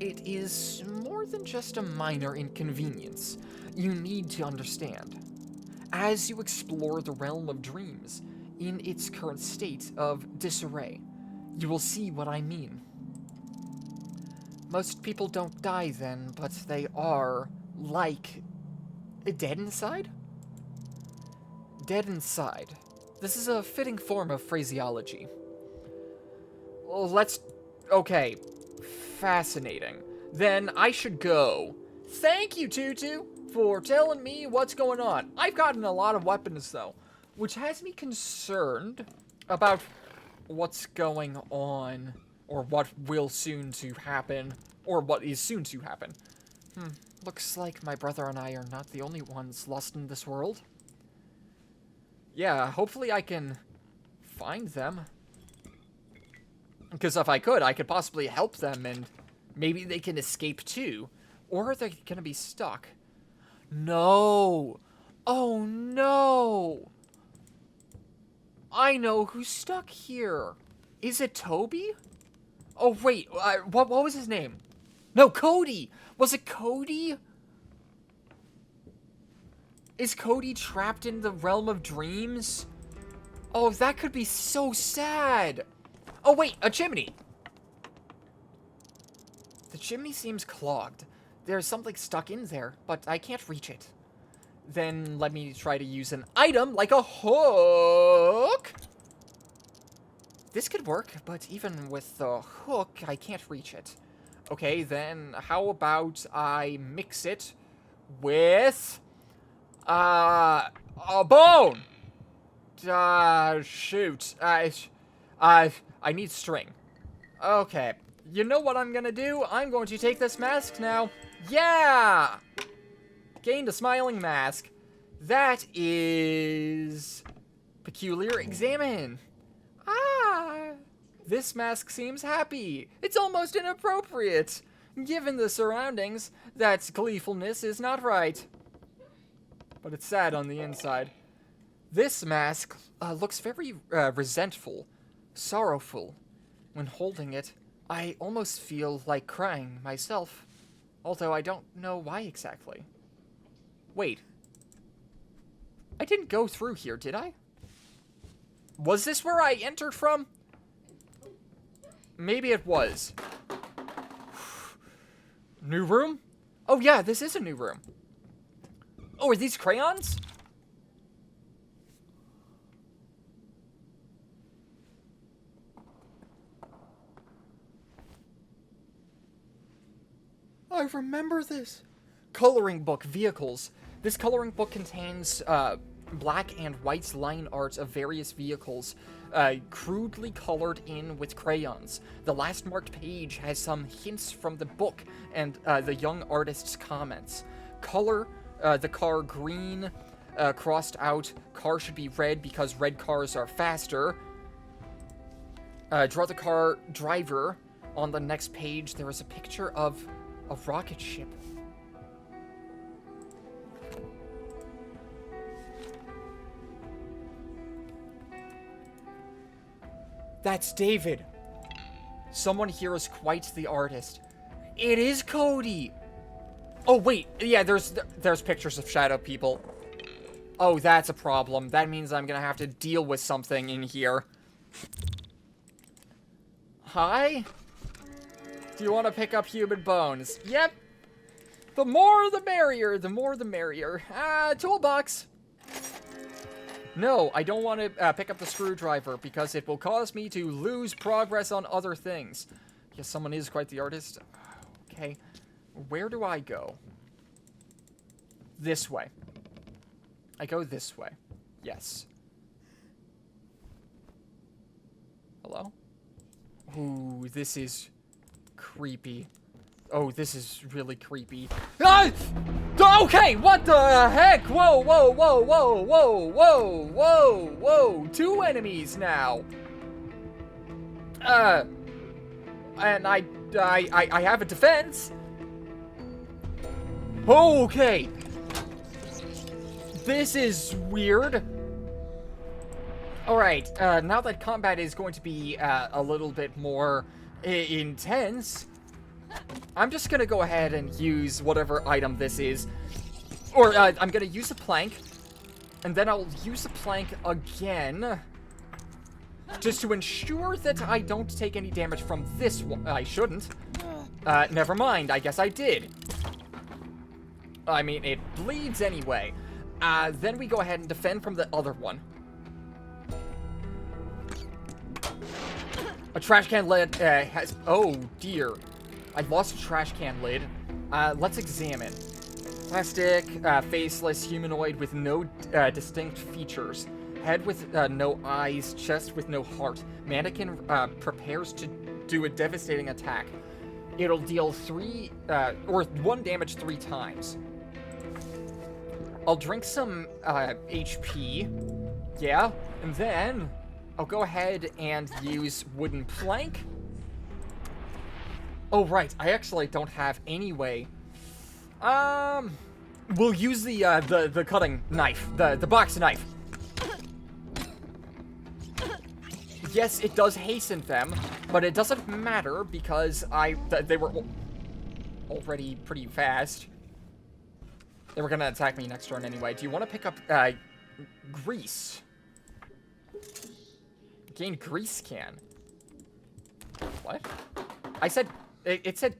It is more than just a minor inconvenience. You need to understand. As you explore the realm of dreams, in its current state of disarray, you will see what I mean. Most people don't die then, but they are, like, dead inside? Dead inside. This is a fitting form of phraseology. Well, okay. Fascinating. Then I should go. Thank you, Tutu, for telling me what's going on. I've gotten a lot of weapons, though, which has me concerned about what's going on, or what will soon to happen, or what is soon to happen. Looks like my brother and I are not the only ones lost in this world. Yeah, hopefully I can find them. Because if I could possibly help them, and maybe they can escape too. Or they're gonna be stuck. No! Oh no! I know who's stuck here. Is it Toby? Oh wait, what was his name? No, Cody! Was it Cody? Is Cody trapped in the realm of dreams? Oh, that could be so sad! Oh wait, a chimney! The chimney seems clogged. There's something stuck in there, but I can't reach it. Then let me try to use an item like a hook! This could work, but even with the hook, I can't reach it. Okay, then how about I mix it with a bone? Shoot. I need string. Okay. You know what I'm gonna do? I'm going to take this mask now. Yeah! Gained a smiling mask. That is peculiar. Examine. Ah! This mask seems happy. It's almost inappropriate. Given the surroundings, that gleefulness is not right. But it's sad on the inside. This mask looks very resentful, sorrowful. When holding it, I almost feel like crying myself. Although I don't know why exactly. Wait. I didn't go through here, did I? Was this where I entered from? Maybe it was. New room? Oh yeah, this is a new room. Oh, are these crayons? I remember this. Coloring book, vehicles. This coloring book contains black and white line art of various vehicles, crudely colored in with crayons. The last marked page has some hints from the book and the young artist's comments. Color the car green, crossed out. Car should be red because red cars are faster. Draw the car driver. On the next page, there is a picture of a rocket ship. That's David. Someone here is quite the artist. It is Cody. Oh wait, yeah. There's pictures of shadow people. Oh, that's a problem. That means I'm gonna have to deal with something in here. Hi? Do you want to pick up human bones? Yep. The more the merrier. The more the merrier. Toolbox. No, I don't want to pick up the screwdriver because it will cause me to lose progress on other things. Yes, someone is quite the artist. Okay. Where do I go? This way. I go this way. Yes. Hello? Ooh, this is creepy. Oh, this is really creepy. Ah! Okay, what the heck? Whoa, whoa, whoa, whoa, whoa, whoa, whoa, whoa. 2 enemies now. And I have a defense. Okay. This is weird. Alright, now that combat is going to be a little bit more intense, I'm just gonna go ahead and use whatever item this is. Or, I'm gonna use a plank, and then I'll use a plank again, just to ensure that I don't take any damage from this one. I shouldn't. Never mind, I guess I did. I mean, it bleeds anyway. Then we go ahead and defend from the other one. A trash can lid has... Oh, dear. I lost a trash can lid. Let's examine. Plastic, faceless humanoid with no distinct features. Head with no eyes, chest with no heart. Mannequin prepares to do a devastating attack. It'll deal 1 damage 3 times. I'll drink some HP. Yeah, and then I'll go ahead and use wooden plank. Oh, right. I actually don't have any way. We'll use the cutting knife, the box knife. Yes, it does hasten them, but it doesn't matter because they were already pretty fast. They were gonna attack me next turn anyway. Do you want to pick up grease? Gain grease can. What? I said it said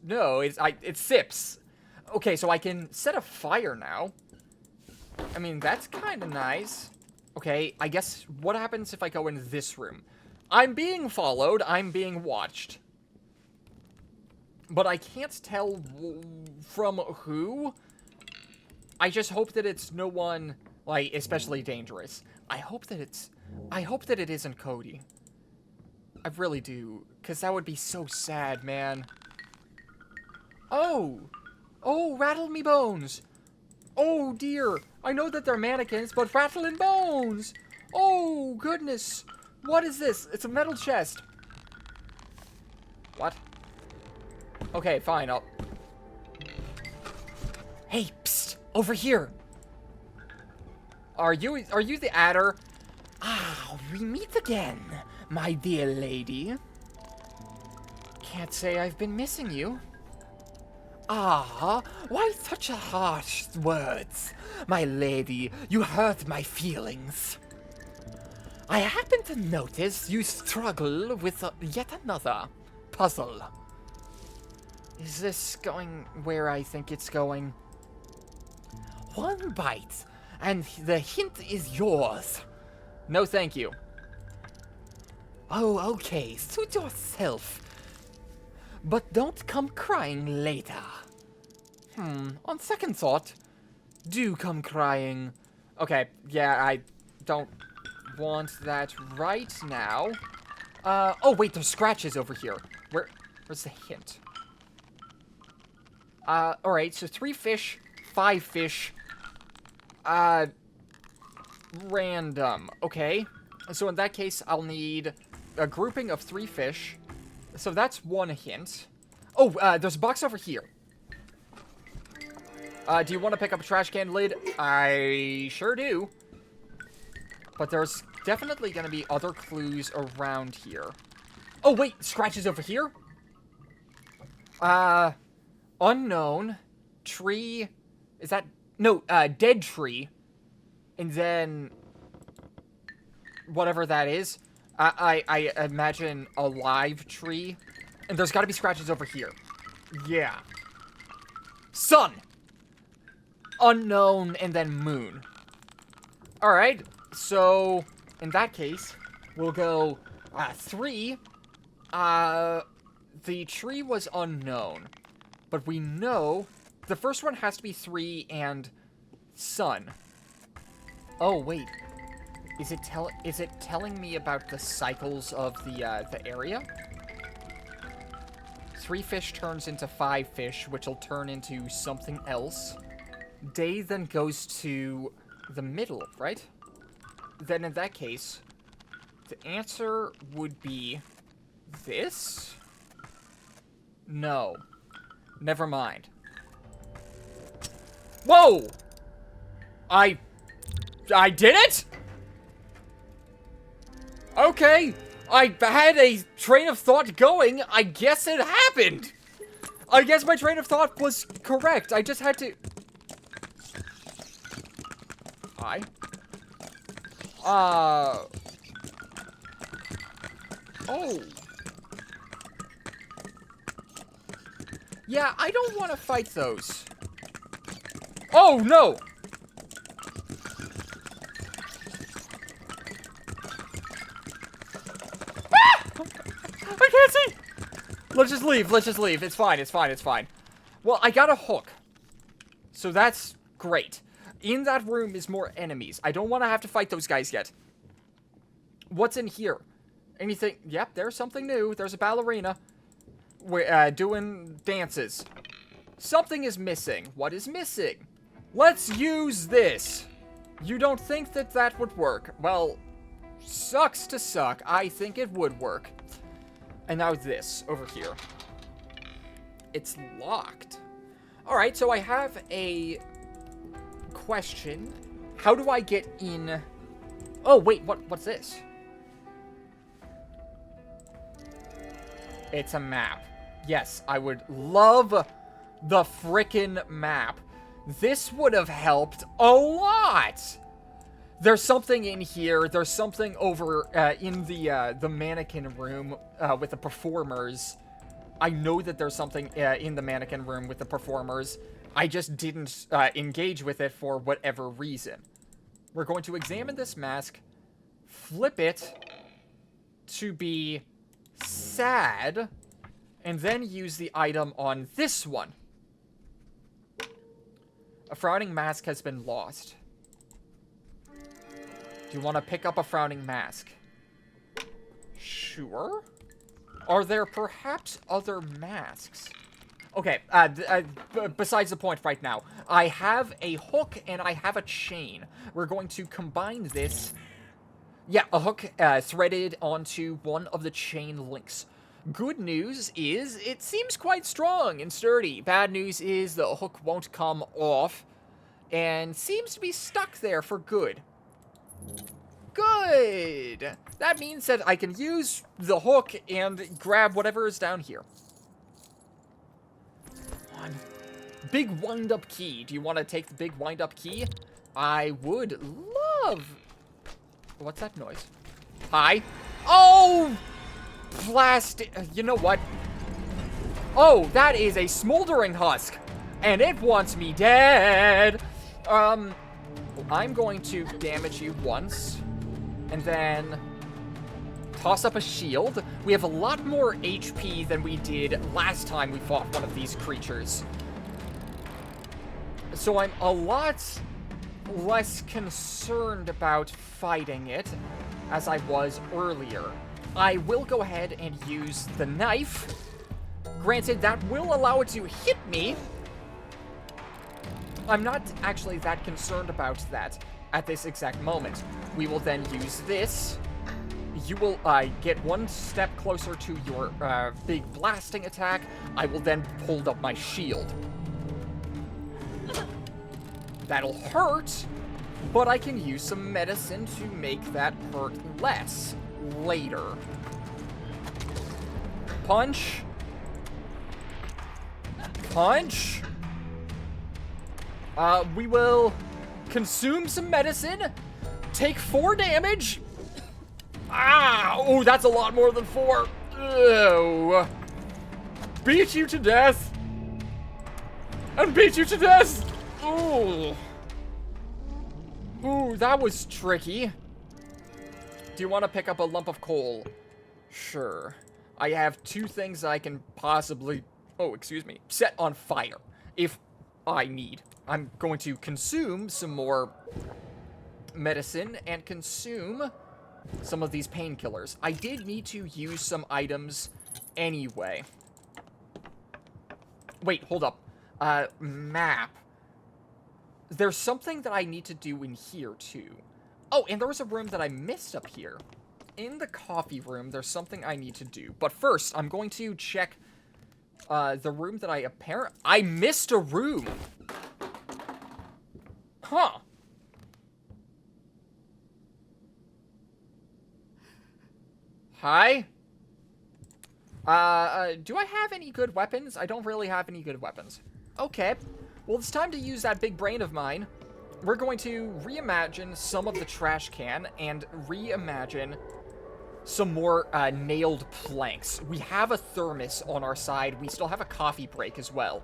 no. It sips. Okay, so I can set a fire now. I mean, that's kind of nice. Okay, I guess what happens if I go in this room? I'm being followed. I'm being watched. But I can't tell from who. I just hope that it's no one, like, especially dangerous. I hope that it isn't Cody. I really do, because that would be so sad, man. Oh! Oh, rattle me bones! Oh, dear! I know that they're mannequins, but rattling bones! Oh, goodness! What is this? It's a metal chest. What? Okay, fine, I'll... Hey, psst! Over here! Are you the adder? Ah, we meet again, my dear lady. Can't say I've been missing you. Ah, why such harsh words? My lady, you hurt my feelings. I happen to notice you struggle with yet another puzzle. Is this going where I think it's going? 1 bite, and the hint is yours. No, thank you. Oh, okay, suit yourself. But don't come crying later. On second thought, do come crying. Okay, yeah, I don't want that right now. Oh wait, there's scratches over here. Where's the hint? Alright, so 3 fish, 5 fish, random. Okay, so in that case, I'll need a grouping of 3 fish. So that's 1 hint. Oh, there's a box over here. Do you want to pick up a trash can lid? I sure do. But there's definitely going to be other clues around here. Oh, wait, scratches over here? Unknown. Tree. Is that... No, dead tree. And then... whatever that is, I imagine a live tree. And there's got to be scratches over here. Yeah. Sun! Unknown, and then moon. Alright, so in that case, we'll go 3. The tree was unknown. But we know the first one has to be 3 and sun. Oh, wait. Is it telling me about the cycles of the area? 3 fish turns into 5 fish, which will turn into something else. Day then goes to the middle, right? Then in that case, the answer would be this? No. Never mind. Whoa! I did it? Okay, I had a train of thought going. I guess it happened. I guess my train of thought was correct. I just had to... Oh. Yeah, I don't want to fight those. Oh, no! I can't see! Let's just leave. Let's just leave. It's fine. It's fine. It's fine. Well, I got a hook. So that's great. In that room is more enemies. I don't want to have to fight those guys yet. What's in here? Anything? Yep, there's something new. There's a ballerina. We're doing dances. Something is missing. What is missing? Let's use this. You don't think that that would work? Well, sucks to suck. I think it would work. And now this over here. It's locked. Alright, so I have a question. How do I get in? Oh, wait, what's this? It's a map. Yes, I would love the frickin' map. This would have helped a lot. There's something in here. There's something over in the mannequin room with the performers. I know that there's something in the mannequin room with the performers. I just didn't engage with it for whatever reason. We're going to examine this mask, flip it to be sad, and then use the item on this one. A frowning mask has been lost. Do you want to pick up a frowning mask? Sure. Are there perhaps other masks? Okay, besides the point right now. I have a hook and I have a chain. We're going to combine this. Yeah, a hook threaded onto one of the chain links. Good news is it seems quite strong and sturdy. Bad news is the hook won't come off and seems to be stuck there for good. Good! That means that I can use the hook and grab whatever is down here. One. Big wind-up key. Do you want to take the big wind-up key? I would love... What's that noise? Hi. Oh! Plastic. You know what? Oh, that is a smoldering husk. And it wants me dead. I'm going to damage you once. And then toss up a shield. We have a lot more HP than we did last time we fought one of these creatures. So I'm a lot less concerned about fighting it as I was earlier. I will go ahead and use the knife. Granted, that will allow it to hit me. I'm not actually that concerned about that at this exact moment. We will then use this. You will get one step closer to your big blasting attack. I will then hold up my shield. That'll hurt, but I can use some medicine to make that hurt less later. Punch. Punch. We will consume some medicine, take 4 damage. Ah! Oh, that's a lot more than 4. Ew. Beat you to death. And beat you to death. Ooh. Ooh, that was tricky. Do you want to pick up a lump of coal? Sure. I have 2 things I can possibly, set on fire if I need. I'm going to consume some more medicine and consume some of these painkillers. I did need to use some items anyway. Wait, hold up. Map. There's something that I need to do in here, too. Oh, and there was a room that I missed up here. In the coffee room, there's something I need to do. But first, I'm going to check the room that I missed a room. Huh. Hi? Do I have any good weapons? I don't really have any good weapons. Okay. Well, it's time to use that big brain of mine. We're going to reimagine some of the trash can and reimagine some more nailed planks. We have a thermos on our side. We still have a coffee break as well.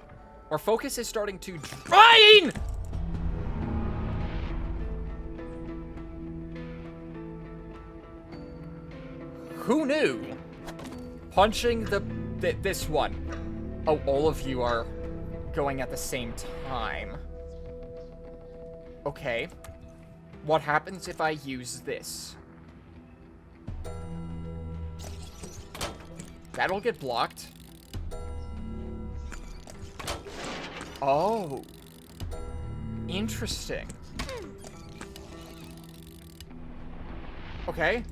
Our focus is starting to drain! Who knew? Punching this one. Oh, all of you are going at the same time. Okay. What happens if I use this? That'll get blocked. Oh. Interesting. Okay.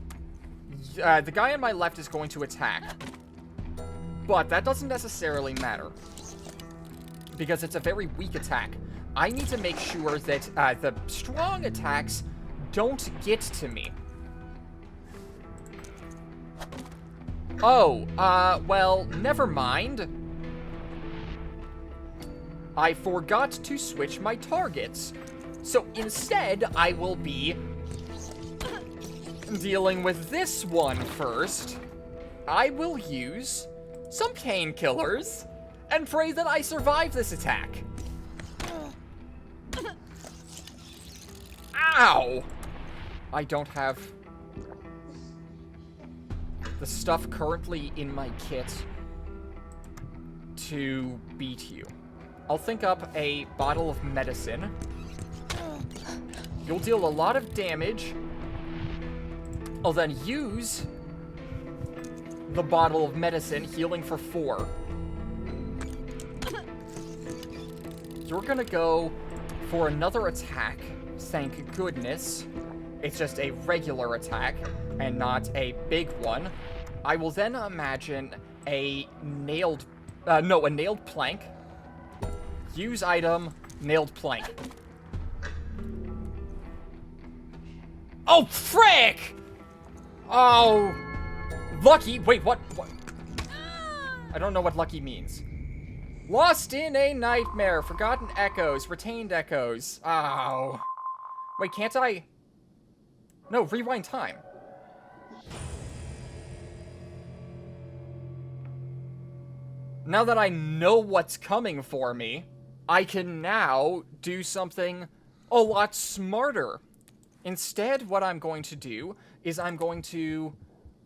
The guy on my left is going to attack. But that doesn't necessarily matter. Because it's a very weak attack. I need to make sure that the strong attacks don't get to me. Oh, well, never mind. I forgot to switch my targets. So instead, I will be dealing with this one first. I will use some painkillers and pray that I survive this attack. Ow! I don't have the stuff currently in my kit to beat you. I'll think up a bottle of medicine. You'll deal a lot of damage. I'll then use the bottle of medicine, healing for 4. You're gonna go for another attack. Thank goodness. It's just a regular attack and not a big one. I will then imagine a nailed plank. Use item, nailed plank. Oh, frick! Oh, lucky. Wait, what? I don't know what lucky means. Lost in a nightmare. Forgotten echoes. Retained echoes. Oh. Wait, can't I? No, rewind time. Now that I know what's coming for me, I can now do something a lot smarter. Instead, what I'm going to do is I'm going to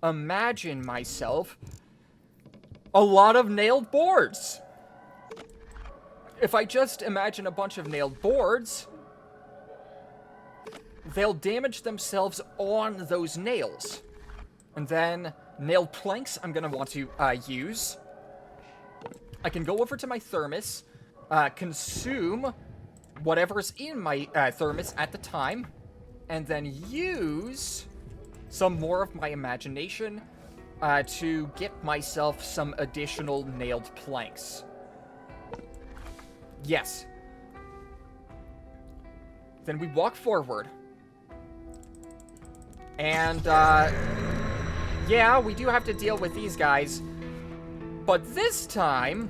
imagine myself a lot of nailed boards. If I just imagine a bunch of nailed boards, they'll damage themselves on those nails. And then nailed planks I'm going to want to use. I can go over to my thermos, consume whatever's in my thermos at the time, and then use some more of my imagination to get myself some additional nailed planks. Yes. Then we walk forward. And, yeah, we do have to deal with these guys. But this time,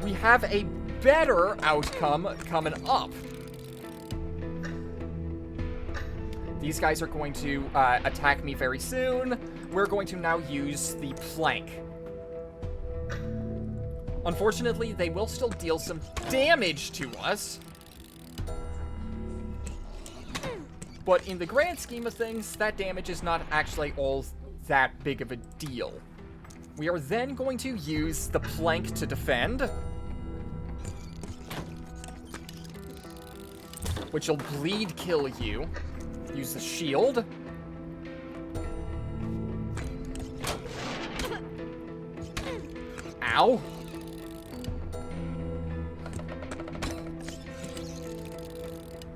we have a better outcome coming up. These guys are going to attack me very soon. We're going to now use the plank. Unfortunately, they will still deal some damage to us. But in the grand scheme of things, that damage is not actually all that big of a deal. We are then going to use the plank to defend, which will bleed kill you. Use the shield. Ow.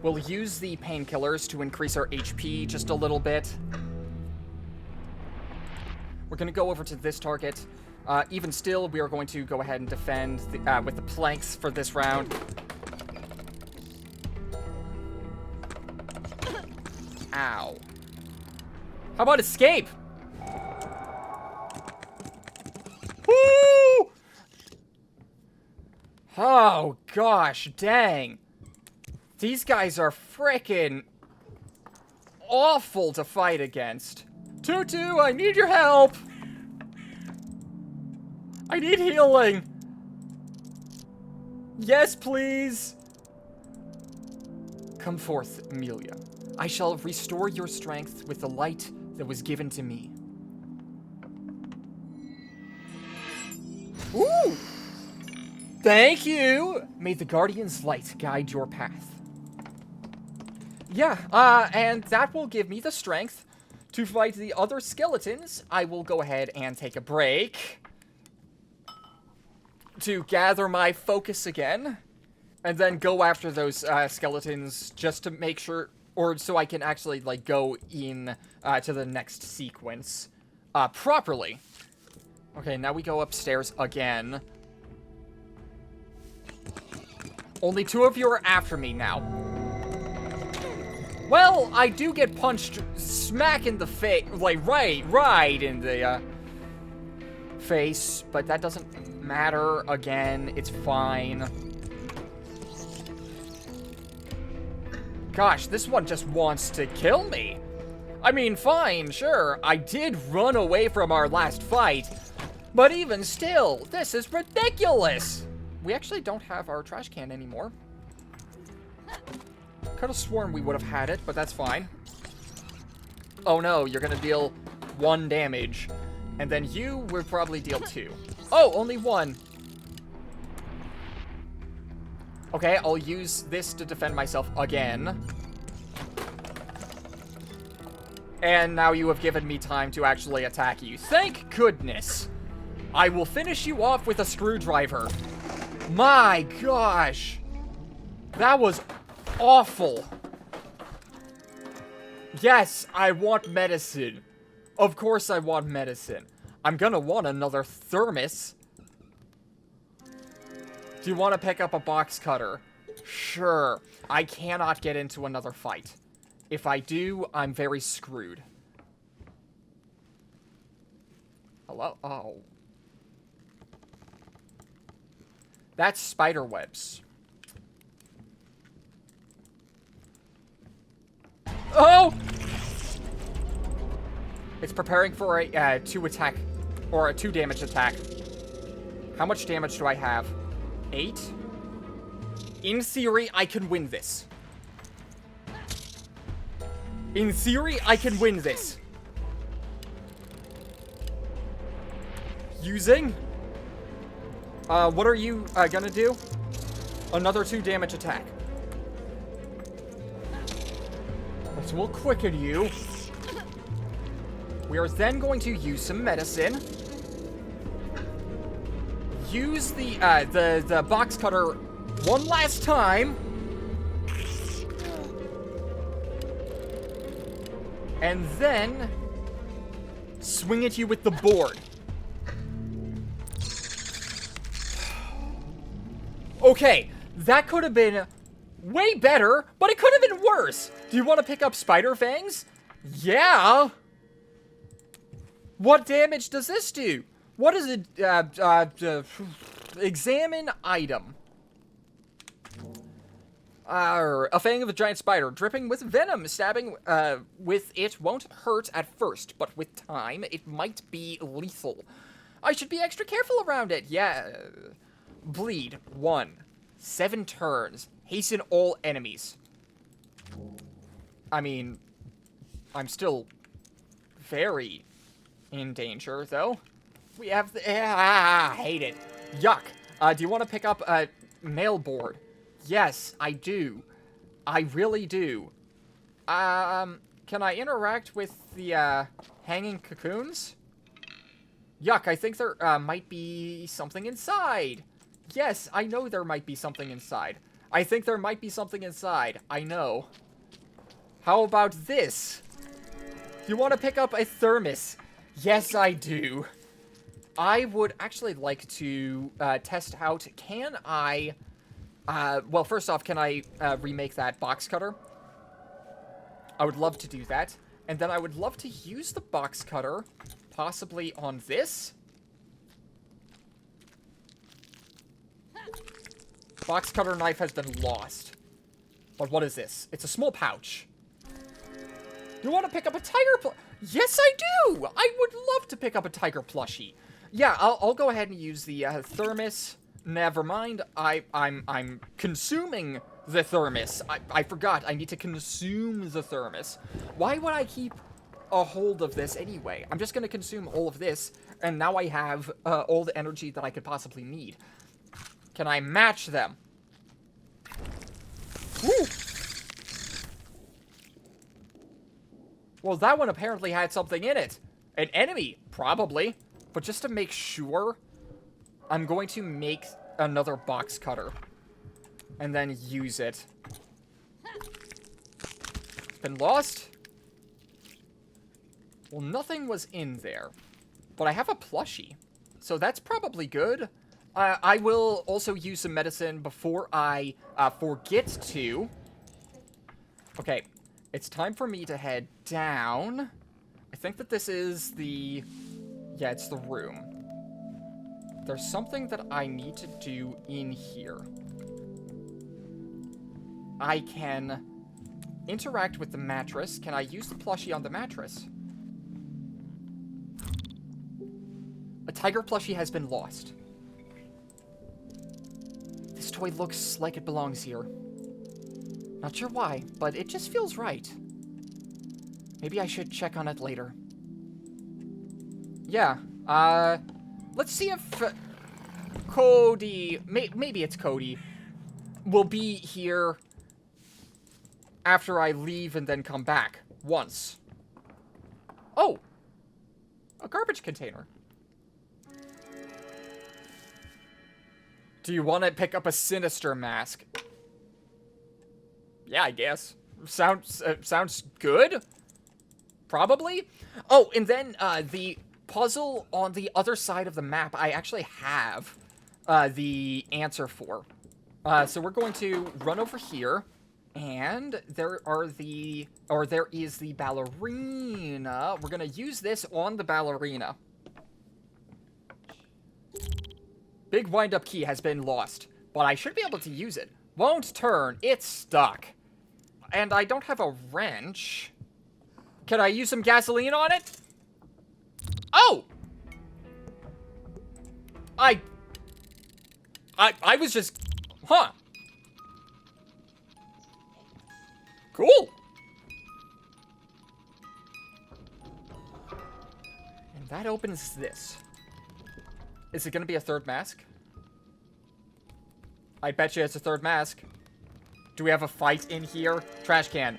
We'll use the painkillers to increase our HP just a little bit. We're going to go over to this target. Even still, we are going to go ahead and defend with the planks for this round. Ow. How about escape? Woo! Oh, gosh, dang. These guys are frickin' awful to fight against. Tutu, I need your help! I need healing! Yes, please! Come forth, Amelia. I shall restore your strength with the light that was given to me. Ooh! Thank you! May the Guardian's light guide your path. Yeah, and that will give me the strength to fight the other skeletons. I will go ahead and take a break to gather my focus again, and then go after those skeletons just to make sure, or so I can actually, like, go in to the next sequence properly. Okay, now we go upstairs again. Only 2 of you are after me now. Well, I do get punched smack in the face, like, right in the, face, but that doesn't matter. Again, it's fine. Gosh, this one just wants to kill me. I mean, fine, sure, I did run away from our last fight, but even still, this is ridiculous. We actually don't have our trash can anymore. Could have sworn we would have had it, but that's fine. Oh no, you're gonna deal 1 damage. And then you would probably deal 2. Oh, only 1. Okay, I'll use this to defend myself again. And now you have given me time to actually attack you. Thank goodness. I will finish you off with a screwdriver. My gosh. That was awful. Yes, I want medicine. Of course I want medicine. I'm gonna want another thermos. Do you want to pick up a box cutter? Sure. I cannot get into another fight. If I do, I'm very screwed. Hello? Oh. That's spider webs. Oh! It's preparing for a 2 attack, or a 2 damage attack. How much damage do I have? 8? In theory, I can win this. In theory, I can win this. Using? What are you gonna do? Another 2 damage attack. This will quicken you. We are then going to use some medicine. Use the box cutter one last time. And then swing at you with the board. Okay, that could have been way better, but it could have been worse. Do you want to pick up spider fangs? Yeah. What damage does this do? What is it? Examine item. A fang of a giant spider, dripping with venom. Stabbing with it won't hurt at first, but with time, it might be lethal. I should be extra careful around it. Yeah. Bleed. 1. 7 turns. Hasten all enemies. I mean, I'm still very in danger, though. We have the... I hate it. Yuck. Do you want to pick up a mailboard? Yes, I do. I really do. Can I interact with the, hanging cocoons? Yuck, I think there, might be something inside. Yes, I know there might be something inside. I think there might be something inside. I know. How about this? You want to pick up a thermos? Yes, I do. I would actually like to, test out, can I... well, first off, can I remake that box cutter? I would love to do that. And then I would love to use the box cutter, possibly on this. Box cutter knife has been lost. But what is this? It's a small pouch. You want to pick up a tiger Yes, I do! I would love to pick up a tiger plushie. Yeah, I'll go ahead and use the thermos. Never mind. I'm consuming the thermos. I forgot. I need to consume the thermos. Why would I keep a hold of this anyway? I'm just going to consume all of this, and now I have all the energy that I could possibly need. Can I match them? Woo! Well, that one apparently had something in it. An enemy, probably. But just to make sure, I'm going to make another box cutter. And then use it. It's been lost? Well, nothing was in there. But I have a plushie. So that's probably good. I will also use some medicine before I forget to. Okay. It's time for me to head down. I think that this is the... Yeah, it's the room. There's something that I need to do in here. I can interact with the mattress. Can I use the plushie on the mattress? A tiger plushie has been lost. This toy looks like it belongs here. Not sure why, but it just feels right. Maybe I should check on it later. Yeah, let's see if Cody, maybe it's Cody, will be here after I leave and then come back once. Oh, a garbage container. Do you want to pick up a sinister mask? Yeah, I guess. Sounds good? Probably? Oh, and then, the puzzle on the other side of the map, I actually have, the answer for. So we're going to run over here, and there is the ballerina. We're gonna use this on the ballerina. Big wind-up key has been lost, but I should be able to use it. Won't turn. It's stuck. And I don't have a wrench. Can I use some gasoline on it? Oh! I was just... Huh. Cool. And that opens this. Is it going to be a third mask? I bet you it's a third mask. Do we have a fight in here? Trash can.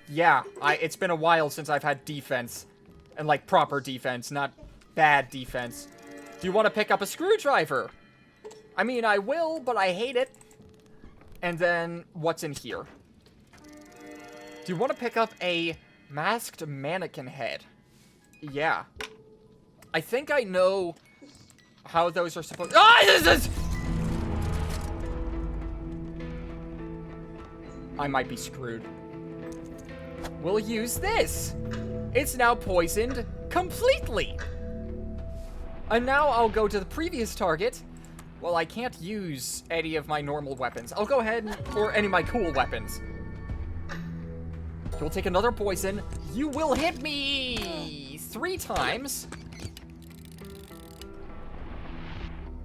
Yeah, it's been a while since I've had defense. And, like, proper defense, not bad defense. Do you want to pick up a screwdriver? I mean, I will, but I hate it. And then, what's in here? Do you want to pick up a masked mannequin head? Yeah. I think I know how those are supposed... Ah, this is... I might be screwed. We'll use this. It's now poisoned completely. And now I'll go to the previous target Well, I can't use any of my normal weapons. I'll go ahead or any of my cool weapons. You'll take another poison. You will hit me 3 times.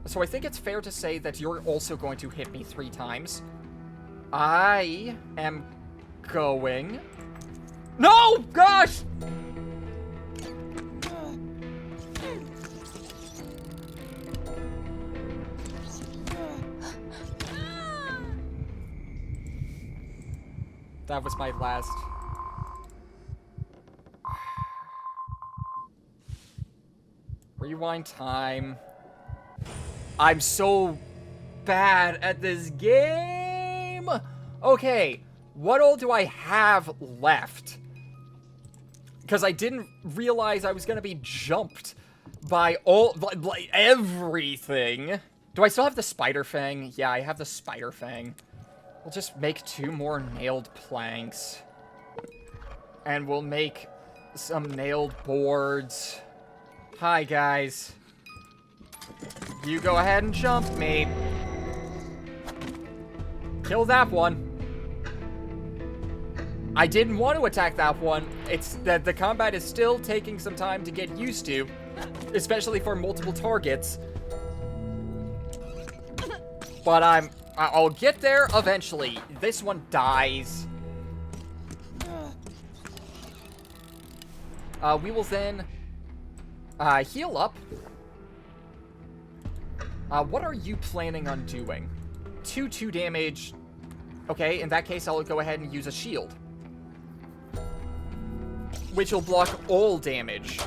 So I think it's fair to say that you're also going to hit me 3 times. I am going... No! Gosh! That was my last. Rewind time. I'm so bad at this game. Okay, what all do I have left? Because I didn't realize I was gonna be jumped by like everything. Do I still have the spider fang? Yeah, I have the spider fang. We'll just make 2 more nailed planks. And we'll make some nailed boards. Hi, guys. You go ahead and jump me. Kill that one. I didn't want to attack that one. It's that the combat is still taking some time to get used to, especially for multiple targets. But I'll get there eventually. This one dies. We will then heal up. What are you planning on doing? 2 damage. Okay, in that case, I'll go ahead and use a shield, which will block all damage.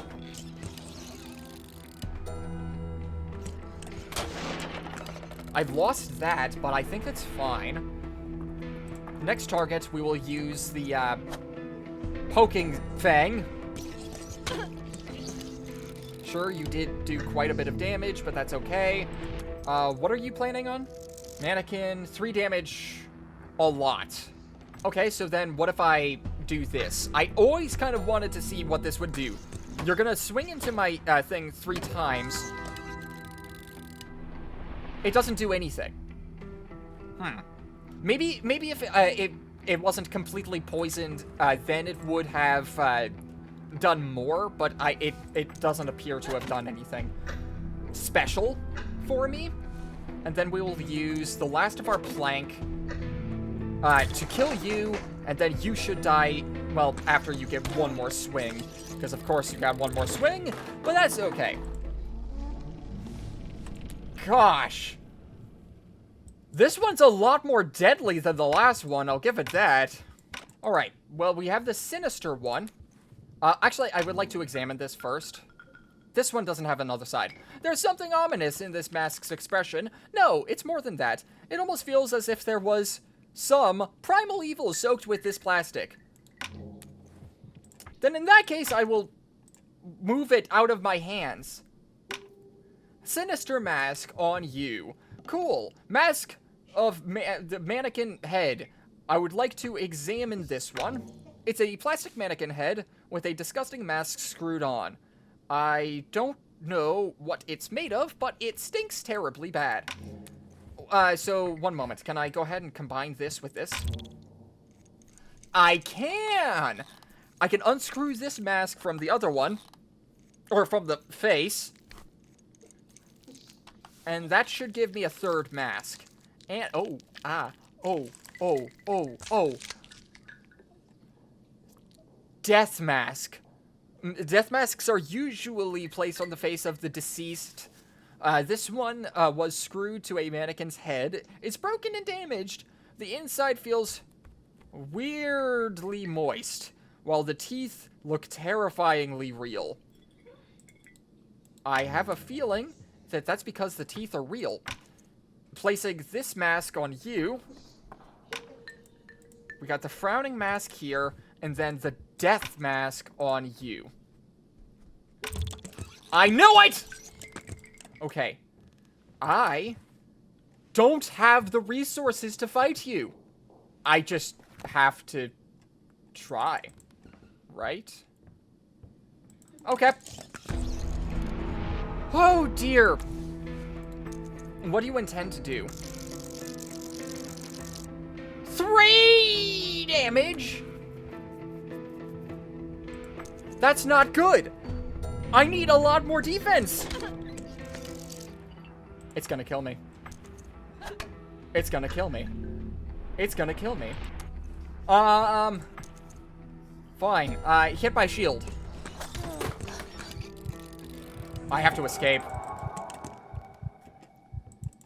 I've lost that, but I think it's fine. Next target, we will use the poking fang. Sure, you did do quite a bit of damage, but that's okay. What are you planning on? Mannequin, 3 damage, a lot. Okay, so then what if I do this? I always kind of wanted to see what this would do. You're gonna swing into my thing 3 times. It doesn't do anything. Maybe if it wasn't completely poisoned, then it would have done more, but it doesn't appear to have done anything special for me. And then we will use the last of our plank to kill you, and then you should die, well, after you get 1 more swing. Because, of course, you got 1 more swing, but that's okay. Gosh. This one's a lot more deadly than the last one, I'll give it that. Alright, well, we have the sinister one. Actually, I would like to examine this first. This one doesn't have another side. There's something ominous in this mask's expression. No, it's more than that. It almost feels as if there was some primal evil soaked with this plastic. Then in that case, I will move it out of my hands. Sinister mask on you. Cool. Mask of the mannequin head. I would like to examine this one. It's a plastic mannequin head with a disgusting mask screwed on. I don't know what it's made of, but it stinks terribly bad. So, 1 moment. Can I go ahead and combine this with this? I can! I can unscrew this mask from the other one. Or from the face. And that should give me a 3rd mask. And, Death mask. Death masks are usually placed on the face of the deceased. This one was screwed to a mannequin's head. It's broken and damaged. The inside feels weirdly moist, while the teeth look terrifyingly real. I have a feeling that that's because the teeth are real. Placing this mask on you. We got the frowning mask here, and then the death mask on you. I knew it! Okay. I don't have the resources to fight you. I just have to try. Right? Okay. Oh, dear. What do you intend to do? 3 damage? That's not good. I need a lot more defense. It's gonna kill me. It's gonna kill me. It's gonna kill me. Fine. Hit by shield. I have to escape.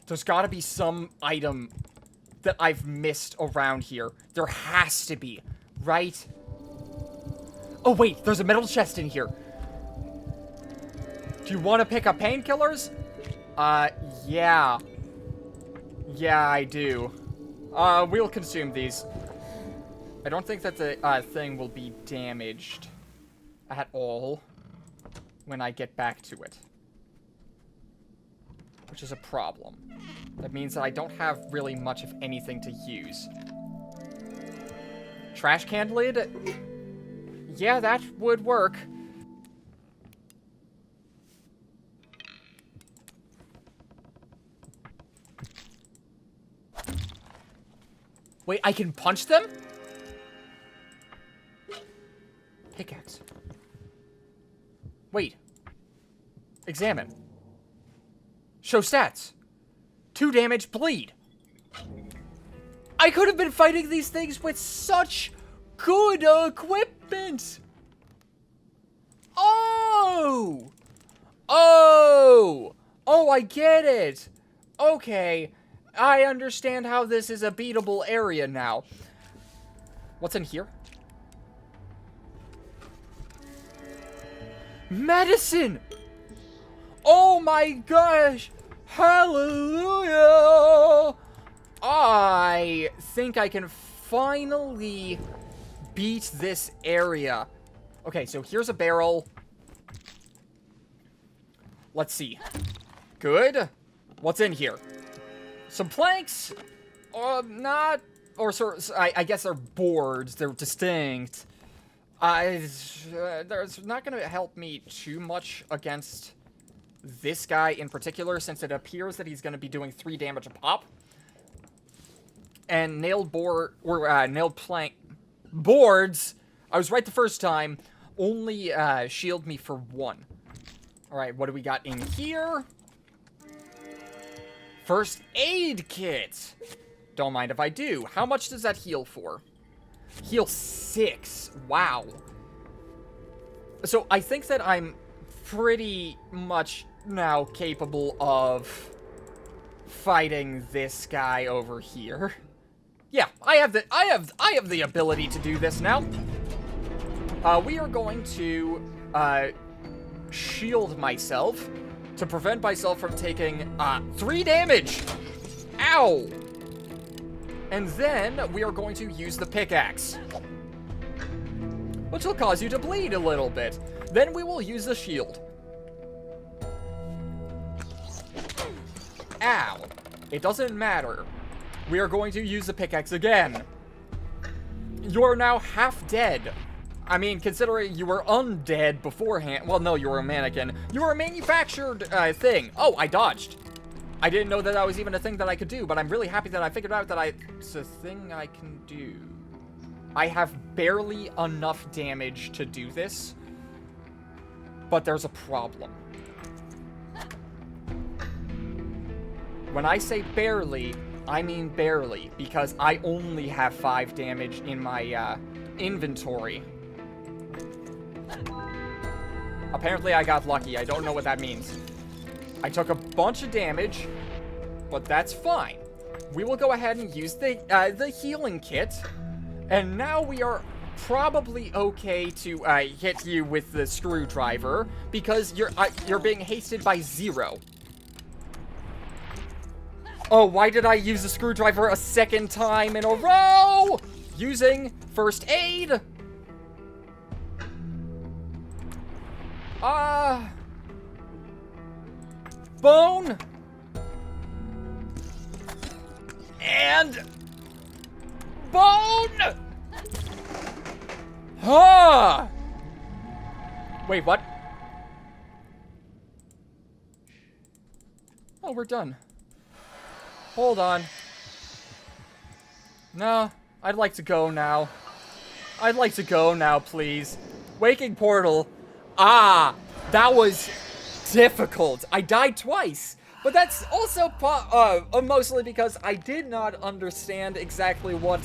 There's gotta be some item that I've missed around here. There has to be, right? Oh, wait, there's a metal chest in here. Do you want to pick up painkillers? Yeah. Yeah, I do. We'll consume these. I don't think that the, thing will be damaged at all when I get back to it. Which is a problem. That means that I don't have really much of anything to use. Trash can lid? Yeah, that would work. Wait, I can punch them? Pickaxe. Wait. Examine. Show stats. 2 damage, bleed. I could have been fighting these things with such good equipment. Oh! Oh! Oh, I get it. Okay. I understand how this is a beatable area now. What's in here? Medicine! Oh my gosh! Hallelujah! I think I can finally beat this area. Okay, so here's a barrel. Let's see. Good. What's in here? Some planks? Not... Or, I guess they're boards. They're distinct. There's not going to help me too much against this guy in particular, since it appears that he's going to be doing 3 damage a pop. And nailed board, or nailed plank boards, I was right the first time, only shield me for 1. Alright, what do we got in here? First aid kit. Don't mind if I do. How much does that heal for? Heal 6. Wow. So I think that I'm pretty much now capable of fighting this guy over here. Yeah, I have the ability to do this now. We are going to shield myself to prevent myself from taking 3 damage. Ow! And then we are going to use the pickaxe, which will cause you to bleed a little bit. Then we will use the shield. Ow. It doesn't matter. We are going to use the pickaxe again. You are now half dead. I mean, considering you were undead beforehand. Well, no, you were a mannequin. You were a manufactured thing. Oh, I dodged. I didn't know that that was even a thing that I could do, but I'm really happy that I figured out that it's a thing I can do. I have barely enough damage to do this, but there's a problem. When I say barely, I mean barely, because I only have 5 damage in my inventory. Apparently I got lucky. I don't know what that means. I took a bunch of damage, but that's fine. We will go ahead and use the healing kit, and now we are probably okay to hit you with the screwdriver, because you're being hasted by 0. Oh, why did I use the screwdriver a 2nd time in a row? Using first aid. Bone. And bone. Wait, what? Oh, we're done. Hold on. No, I'd like to go now. I'd like to go now, please. Waking portal. Ah, that was difficult. I died twice. But that's also mostly because I did not understand exactly what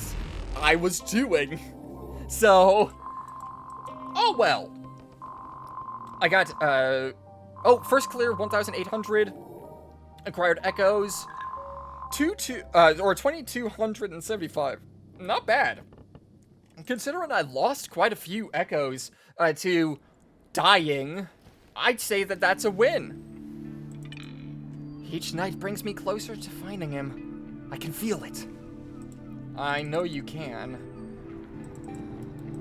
I was doing. So, oh well. I got, first clear 1,800. Acquired echoes. 2,275. Not bad. Considering I lost quite a few echoes to dying, I'd say that that's a win. Each night brings me closer to finding him. I can feel it. I know you can.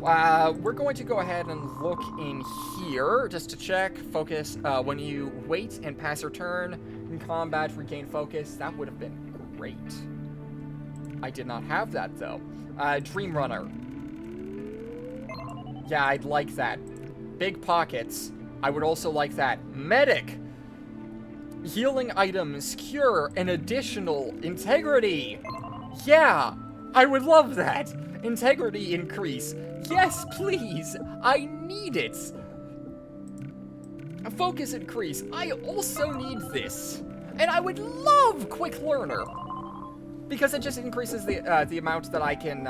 We're going to go ahead and look in here just to check. Focus. When you wait and pass your turn in combat, regain focus. That would have been great. I did not have that, though. Dream Runner. Yeah, I'd like that. Big pockets. I would also like that. Medic. Healing items. Cure. An additional. Integrity. Yeah, I would love that. Integrity increase. Yes, please. I need it. A focus increase. I also need this. And I would love Quick Learner. Because it just increases the amount that I can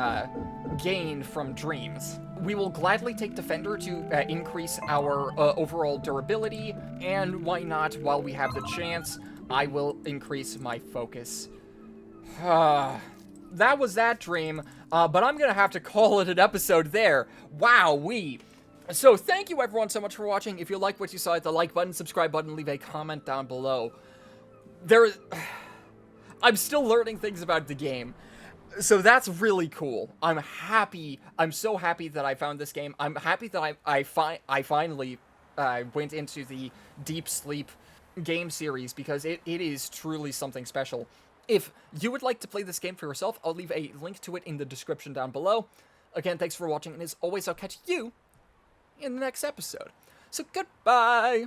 gain from dreams. We will gladly take Defender to increase our overall durability. And why not, while we have the chance, I will increase my focus. That was that dream, but I'm gonna have to call it an episode there. Wow-wee. So thank you everyone so much for watching. If you like what you saw, hit the like button, subscribe button, leave a comment down below. I'm still learning things about the game, so that's really cool. I'm happy. I'm so happy that I found this game. I'm happy that I finally went into the Deep Sleep game series, because it is truly something special. If you would like to play this game for yourself, I'll leave a link to it in the description down below. Again, thanks for watching, and as always, I'll catch you in the next episode. So, goodbye!